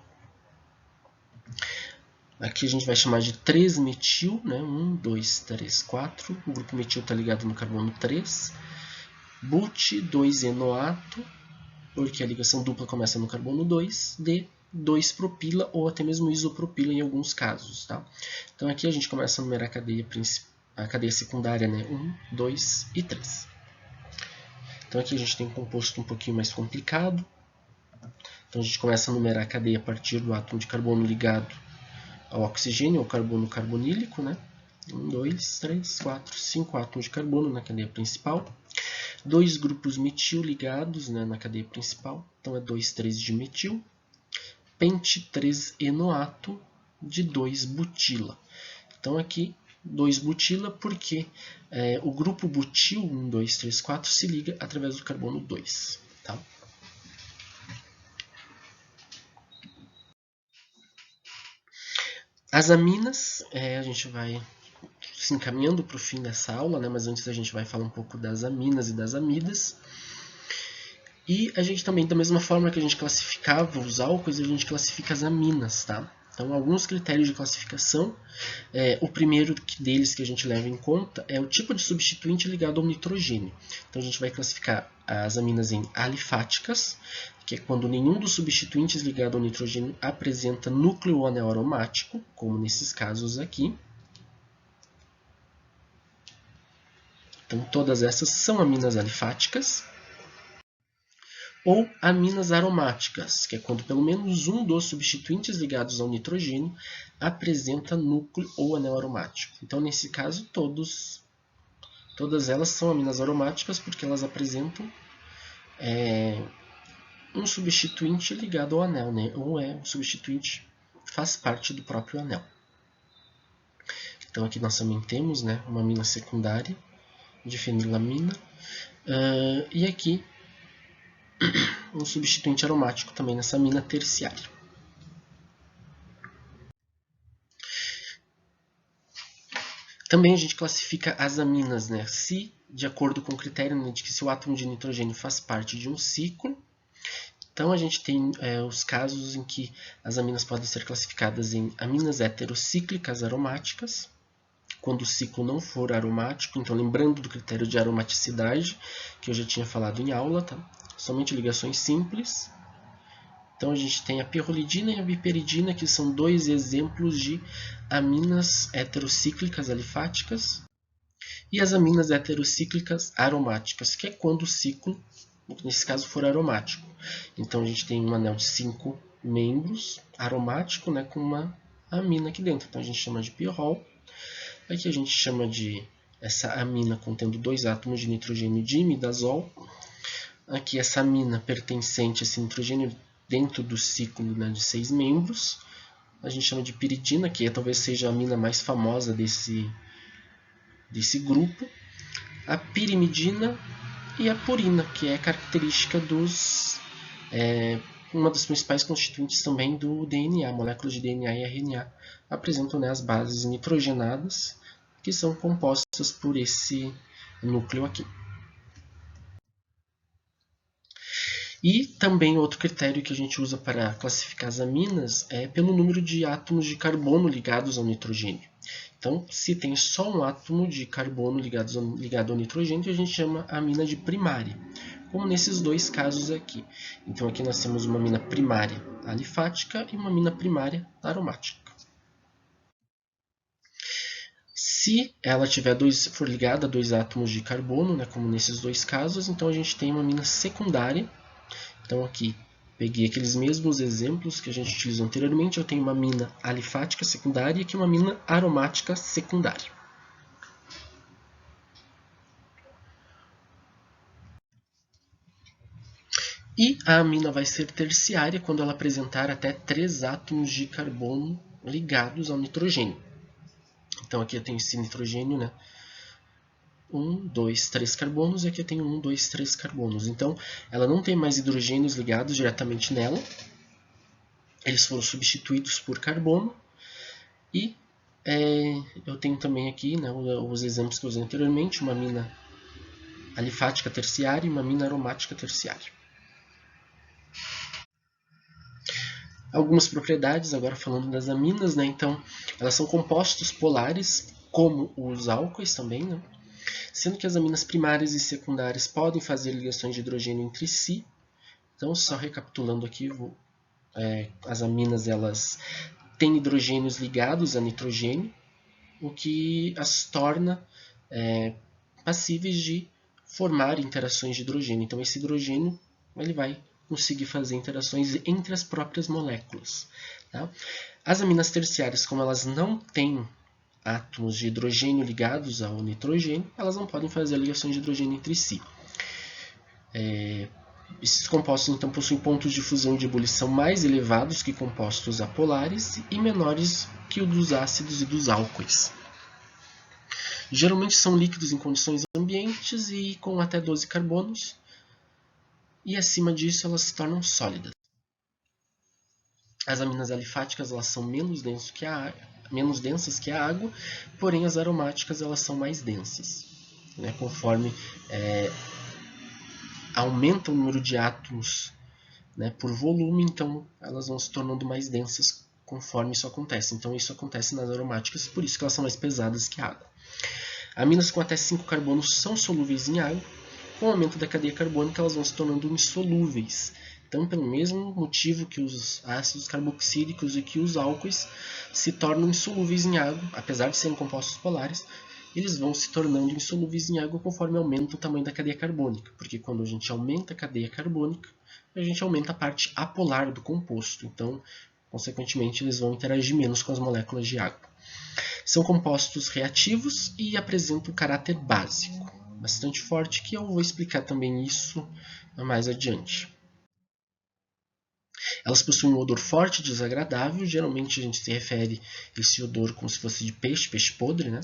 S1: Aqui a gente vai chamar de 3-metil, né? 1, 2, 3, 4. O grupo metil está ligado no carbono 3. But 2-enoato, porque a ligação dupla começa no carbono 2, de 2-propila ou até mesmo isopropila em alguns casos. Tá? Então aqui a gente começa a numerar a cadeia secundária, né? 1, 2 e 3. Então aqui a gente tem um composto um pouquinho mais complicado. Então a gente começa a numerar a cadeia a partir do átomo de carbono ligado ao oxigênio, ao carbono carbonílico, né? 1, 2, 3, 4, 5 átomos de carbono na cadeia principal. 2 grupos metil ligados, né, na cadeia principal, então é 2, 3 de metil. Pente 3-enoato de 2-butila. Então aqui 2-butila porque o grupo butil 1, 2, 3, 4 se liga através do carbono 2. Tá? As aminas, a gente vai se encaminhando para o fim dessa aula, né? Mas antes a gente vai falar um pouco das aminas e das amidas. E a gente também, da mesma forma que a gente classificava os álcoois, a gente classifica as aminas, tá? Então, alguns critérios de classificação. O primeiro deles que a gente leva em conta é o tipo de substituinte ligado ao nitrogênio. Então, a gente vai classificar as aminas em alifáticas, que é quando nenhum dos substituintes ligado ao nitrogênio apresenta núcleo anearomático, como nesses casos aqui. Então, todas essas são aminas alifáticas. Ou aminas aromáticas, que é quando pelo menos um dos substituintes ligados ao nitrogênio apresenta núcleo ou anel aromático. Então, nesse caso, todas elas são aminas aromáticas porque elas apresentam um substituinte ligado ao anel, né? Ou o substituinte faz parte do próprio anel. Então aqui nós também temos, né, uma amina secundária de fenilamina e aqui um substituinte aromático também nessa amina terciária. Também a gente classifica as aminas, né, se de acordo com o critério, né, de que se o átomo de nitrogênio faz parte de um ciclo. Então a gente tem os casos em que as aminas podem ser classificadas em aminas heterocíclicas aromáticas, quando o ciclo não for aromático. Então, lembrando do critério de aromaticidade, que eu já tinha falado em aula, tá? Somente ligações simples. Então, a gente tem a pirrolidina e a piperidina, que são dois exemplos de aminas heterocíclicas alifáticas. E as aminas heterocíclicas aromáticas, que é quando o ciclo, nesse caso, for aromático. Então, a gente tem um anel de 5 membros aromático, né, com uma amina aqui dentro. Então, a gente chama de pirrol. Aqui a gente chama de essa amina contendo 2 átomos de nitrogênio diimidazol. Aqui essa amina pertencente a esse nitrogênio dentro do ciclo, né, de 6 membros. A gente chama de piridina, que talvez seja a amina mais famosa desse grupo. A pirimidina e a purina, que é característica uma das principais constituintes também do DNA. Moléculas de DNA e RNA apresentam, né, as bases nitrogenadas, que são compostas por esse núcleo aqui. E também outro critério que a gente usa para classificar as aminas é pelo número de átomos de carbono ligados ao nitrogênio. Então, se tem só um átomo de carbono ligado ao nitrogênio, a gente chama a amina de primária, como nesses dois casos aqui. Então, aqui nós temos uma amina primária alifática e uma amina primária aromática. Se ela for ligada a 2 átomos de carbono, né, como nesses dois casos, então a gente tem uma amina secundária. Então aqui peguei aqueles mesmos exemplos que a gente utilizou anteriormente. Eu tenho uma amina alifática secundária e aqui uma amina aromática secundária. E a amina vai ser terciária quando ela apresentar até 3 átomos de carbono ligados ao nitrogênio. Então aqui eu tenho esse nitrogênio, né? 1, 2, 3 carbonos, e aqui eu tenho 1, 2, 3 carbonos. Então, ela não tem mais hidrogênios ligados diretamente nela. Eles foram substituídos por carbono. E eu tenho também aqui, né, os exemplos que eu usei anteriormente, uma amina alifática terciária e uma amina aromática terciária. Algumas propriedades, agora falando das aminas, né? Então, elas são compostos polares, como os álcoois também, né? Sendo que as aminas primárias e secundárias podem fazer ligações de hidrogênio entre si. Então, só recapitulando aqui, as aminas elas têm hidrogênios ligados a nitrogênio, o que as torna passíveis de formar interações de hidrogênio. Então, esse hidrogênio ele vai conseguir fazer interações entre as próprias moléculas. Tá? As aminas terciárias, como elas não têm átomos de hidrogênio ligados ao nitrogênio, elas não podem fazer ligações de hidrogênio entre si. Esses compostos então possuem pontos de fusão e de ebulição mais elevados que compostos apolares e menores que o dos ácidos e dos álcoois. Geralmente são líquidos em condições ambientes e com até 12 carbonos, e acima disso elas se tornam sólidas. As aminas alifáticas elas são menos densas que a água, porém as aromáticas elas são mais densas, né? Conforme aumenta o número de átomos, né, por volume, então elas vão se tornando mais densas conforme isso acontece. Então isso acontece nas aromáticas, por isso que elas são mais pesadas que a água. Aminas com até 5 carbonos são solúveis em água. Com o aumento da cadeia carbônica elas vão se tornando insolúveis. Então, pelo mesmo motivo que os ácidos carboxílicos e que os álcoois se tornam insolúveis em água, apesar de serem compostos polares, eles vão se tornando insolúveis em água conforme aumenta o tamanho da cadeia carbônica, porque quando a gente aumenta a cadeia carbônica, a gente aumenta a parte apolar do composto, então, consequentemente, eles vão interagir menos com as moléculas de água. São compostos reativos e apresentam caráter básico, bastante forte, que eu vou explicar também isso mais adiante. Elas possuem um odor forte e desagradável, geralmente a gente se refere a esse odor como se fosse de peixe, peixe podre, né?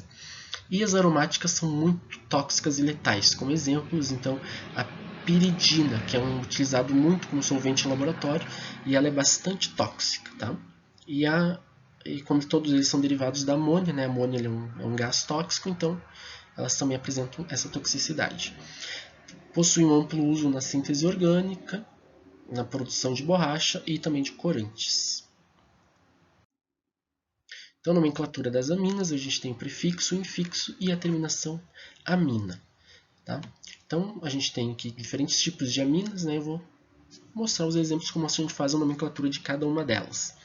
S1: E as aromáticas são muito tóxicas e letais, como exemplos, então, a piridina, que é utilizado muito como solvente em laboratório, e ela é bastante tóxica, tá? E como todos eles são derivados da amônia, né? A amônia é um gás tóxico, então elas também apresentam essa toxicidade. Possuem um amplo uso na síntese orgânica, na produção de borracha e também de corantes. Então, a nomenclatura das aminas, a gente tem o prefixo, o infixo e a terminação amina. Tá? Então, a gente tem aqui diferentes tipos de aminas, né? Eu vou mostrar os exemplos como a gente faz a nomenclatura de cada uma delas.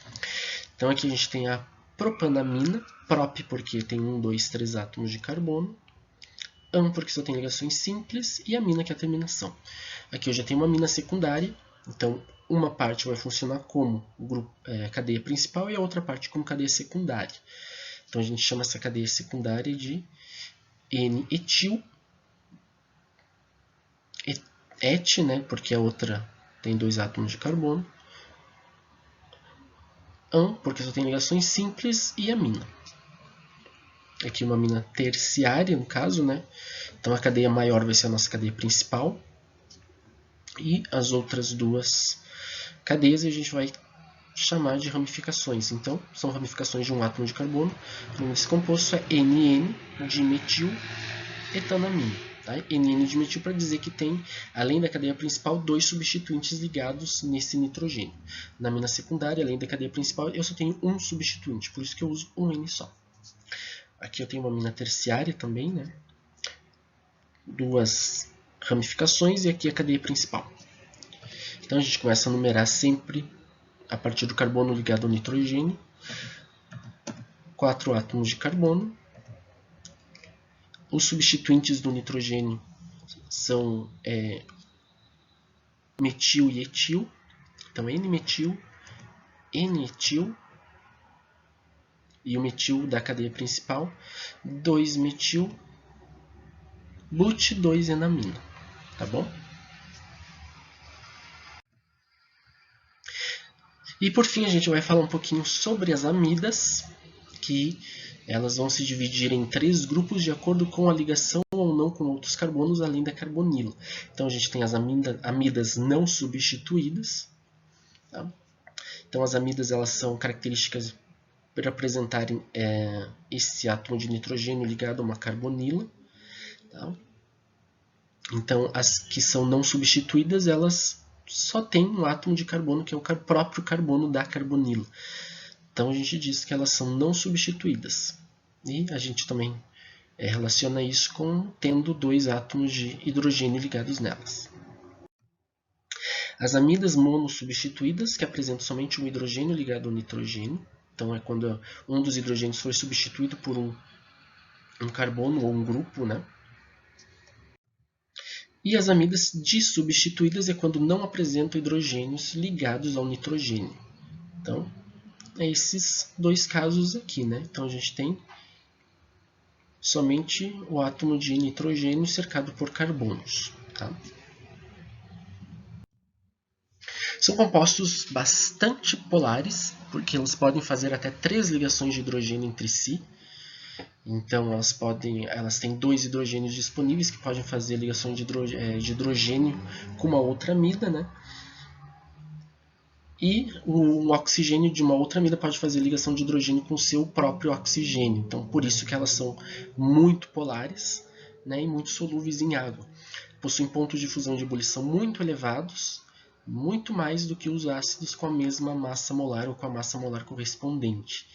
S1: Então, aqui a gente tem a propanamina, prop porque tem 1, 2, 3 átomos de carbono, am porque só tem ligações simples e amina que é a terminação. Aqui eu já tenho uma amina secundária, então uma parte vai funcionar como cadeia principal e a outra parte como cadeia secundária. Então a gente chama essa cadeia secundária de N-etil, et, né, porque a outra tem 2 átomos de carbono, am porque só tem ligações simples e amina. Aqui uma amina terciária, no caso, né? Então a cadeia maior vai ser a nossa cadeia principal e as outras duas cadeias a gente vai chamar de ramificações. Então, são ramificações de um átomo de carbono. O nome desse composto é NN-dimetil-etanamina. Tá? NN-dimetil para dizer que tem, além da cadeia principal, 2 substituintes ligados nesse nitrogênio. Na amina secundária, além da cadeia principal, eu só tenho um substituinte, por isso que eu uso um N só. Aqui eu tenho uma amina terciária também, né? 2 ramificações e aqui a cadeia principal. Então a gente começa a numerar sempre a partir do carbono ligado ao nitrogênio, 4 átomos de carbono. Os substituintes do nitrogênio são metil e etil. Então, N-metil, N-etil e o metil da cadeia principal, 2-metil, but-2-enamina. Tá bom? E por fim a gente vai falar um pouquinho sobre as amidas, que elas vão se dividir em 3 grupos de acordo com a ligação ou não com outros carbonos, além da carbonila. Então a gente tem as amidas não substituídas. Tá? Então as amidas elas são características por apresentarem esse átomo de nitrogênio ligado a uma carbonila. Tá? Então as que são não substituídas, elas só têm um átomo de carbono, que é o próprio carbono da carbonila. Então a gente diz que elas são não substituídas. E a gente também relaciona isso com tendo 2 átomos de hidrogênio ligados nelas. As amidas monossubstituídas, que apresentam somente um hidrogênio ligado ao nitrogênio. Então é quando um dos hidrogênios for substituído por um carbono ou um grupo, né? E as amidas dissubstituídas é quando não apresentam hidrogênios ligados ao nitrogênio. Então, é esses 2 casos aqui, né? Então a gente tem somente o átomo de nitrogênio cercado por carbonos. Tá? São compostos bastante polares, porque eles podem fazer até 3 ligações de hidrogênio entre si. Então elas têm 2 hidrogênios disponíveis que podem fazer ligação de hidrogênio com uma outra amida, né? E o oxigênio de uma outra amida pode fazer ligação de hidrogênio com o seu próprio oxigênio. Então, por isso que elas são muito polares, né, e muito solúveis em água. Possuem pontos de fusão de ebulição muito elevados, muito mais do que os ácidos com a mesma massa molar ou com a massa molar correspondente.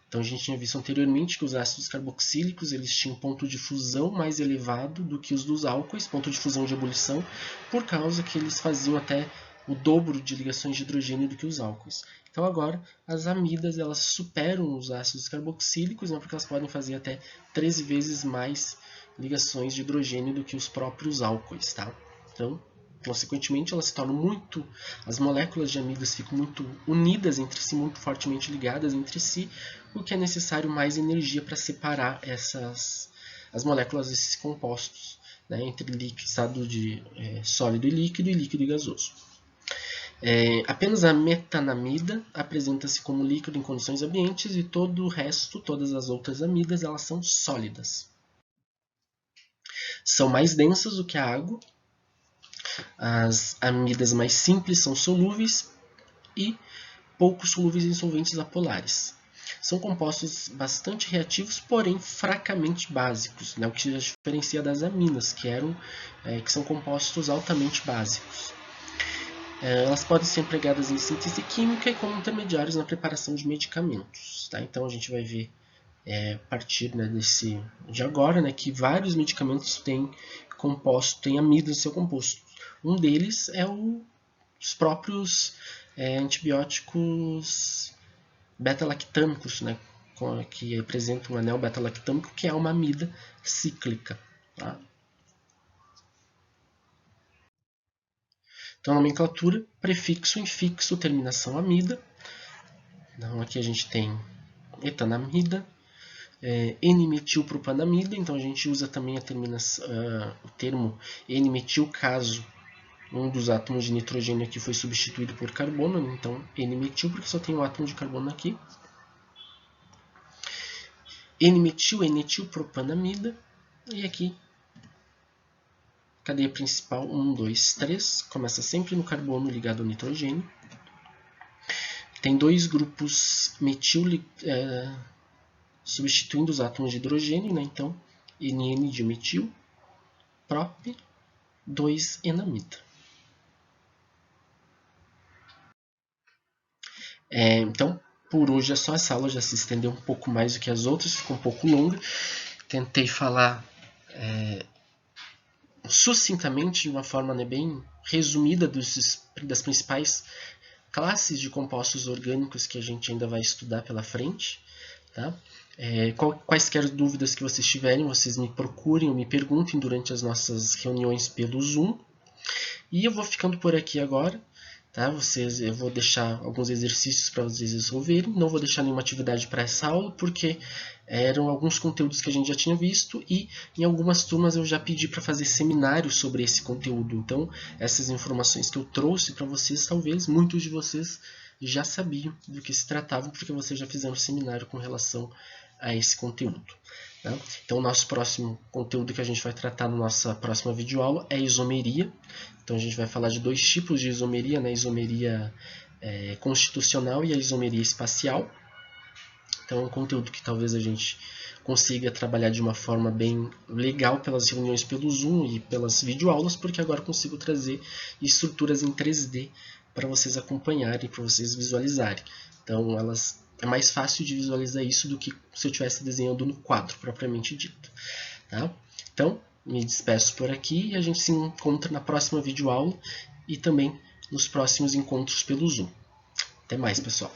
S1: Então, a gente tinha visto anteriormente que os ácidos carboxílicos eles tinham ponto de fusão mais elevado do que os dos álcoois, ponto de fusão de ebulição, por causa que eles faziam até o dobro de ligações de hidrogênio do que os álcoois. Então agora as amidas elas superam os ácidos carboxílicos, né, porque elas podem fazer até 13 vezes mais ligações de hidrogênio do que os próprios álcoois, tá? Então, consequentemente, elas se tornam muito, as moléculas de amidas ficam muito unidas entre si, muito fortemente ligadas entre si, o que é necessário mais energia para separar as moléculas desses compostos, né, entre estado de sólido e líquido e gasoso. Apenas a metanamida apresenta-se como líquido em condições ambientes e todo o resto, todas as outras amidas, elas são sólidas. São mais densas do que a água. As amidas mais simples são solúveis e pouco solúveis em solventes apolares. São compostos bastante reativos, porém fracamente básicos, né, o que se diferencia das aminas, que são compostos altamente básicos. Elas podem ser empregadas em síntese química e como intermediários na preparação de medicamentos. Tá? Então a gente vai ver a partir de agora, né, que vários medicamentos têm amidas no seu composto. Um deles é os próprios antibióticos beta-lactâmicos, né, que apresentam um anel beta-lactâmico, que é uma amida cíclica. Tá? Então, nomenclatura, prefixo, infixo, terminação amida. Então, aqui a gente tem etanamida, N-metilpropanamida, então a gente usa também o termo N-metil caso um dos átomos de nitrogênio aqui foi substituído por carbono, então N-metil porque só tem um átomo de carbono aqui. N-metil, N-etilpropanamida, e aqui cadeia principal 1, 2, 3, começa sempre no carbono ligado ao nitrogênio. Tem dois grupos metil substituindo os átomos de hidrogênio, né? Então NN de metil, prop, 2-enamida. Então, por hoje é só. Essa aula já se estendeu um pouco mais do que as outras, ficou um pouco longa. Tentei falar sucintamente, de uma forma bem resumida, das principais classes de compostos orgânicos que a gente ainda vai estudar pela frente. Tá? Quaisquer dúvidas que vocês tiverem, vocês me procurem ou me perguntem durante as nossas reuniões pelo Zoom. E eu vou ficando por aqui agora. Tá? Eu vou deixar alguns exercícios para vocês resolverem. Não vou deixar nenhuma atividade para essa aula, porque eram alguns conteúdos que a gente já tinha visto e em algumas turmas eu já pedi para fazer seminário sobre esse conteúdo. Então, essas informações que eu trouxe para vocês, talvez muitos de vocês já sabiam do que se tratava, porque vocês já fizeram seminário com relação a esse conteúdo. Tá? Então, o nosso próximo conteúdo que a gente vai tratar na nossa próxima videoaula é isomeria. Então, a gente vai falar de dois tipos de isomeria, né? A isomeria constitucional e a isomeria espacial. Então, é um conteúdo que talvez a gente consiga trabalhar de uma forma bem legal pelas reuniões pelo Zoom e pelas videoaulas, porque agora eu consigo trazer estruturas em 3D para vocês acompanharem, para vocês visualizarem. Então, é mais fácil de visualizar isso do que se eu estivesse desenhando no quadro, propriamente dito. Tá? Então, me despeço por aqui e a gente se encontra na próxima videoaula e também nos próximos encontros pelo Zoom. Até mais, pessoal!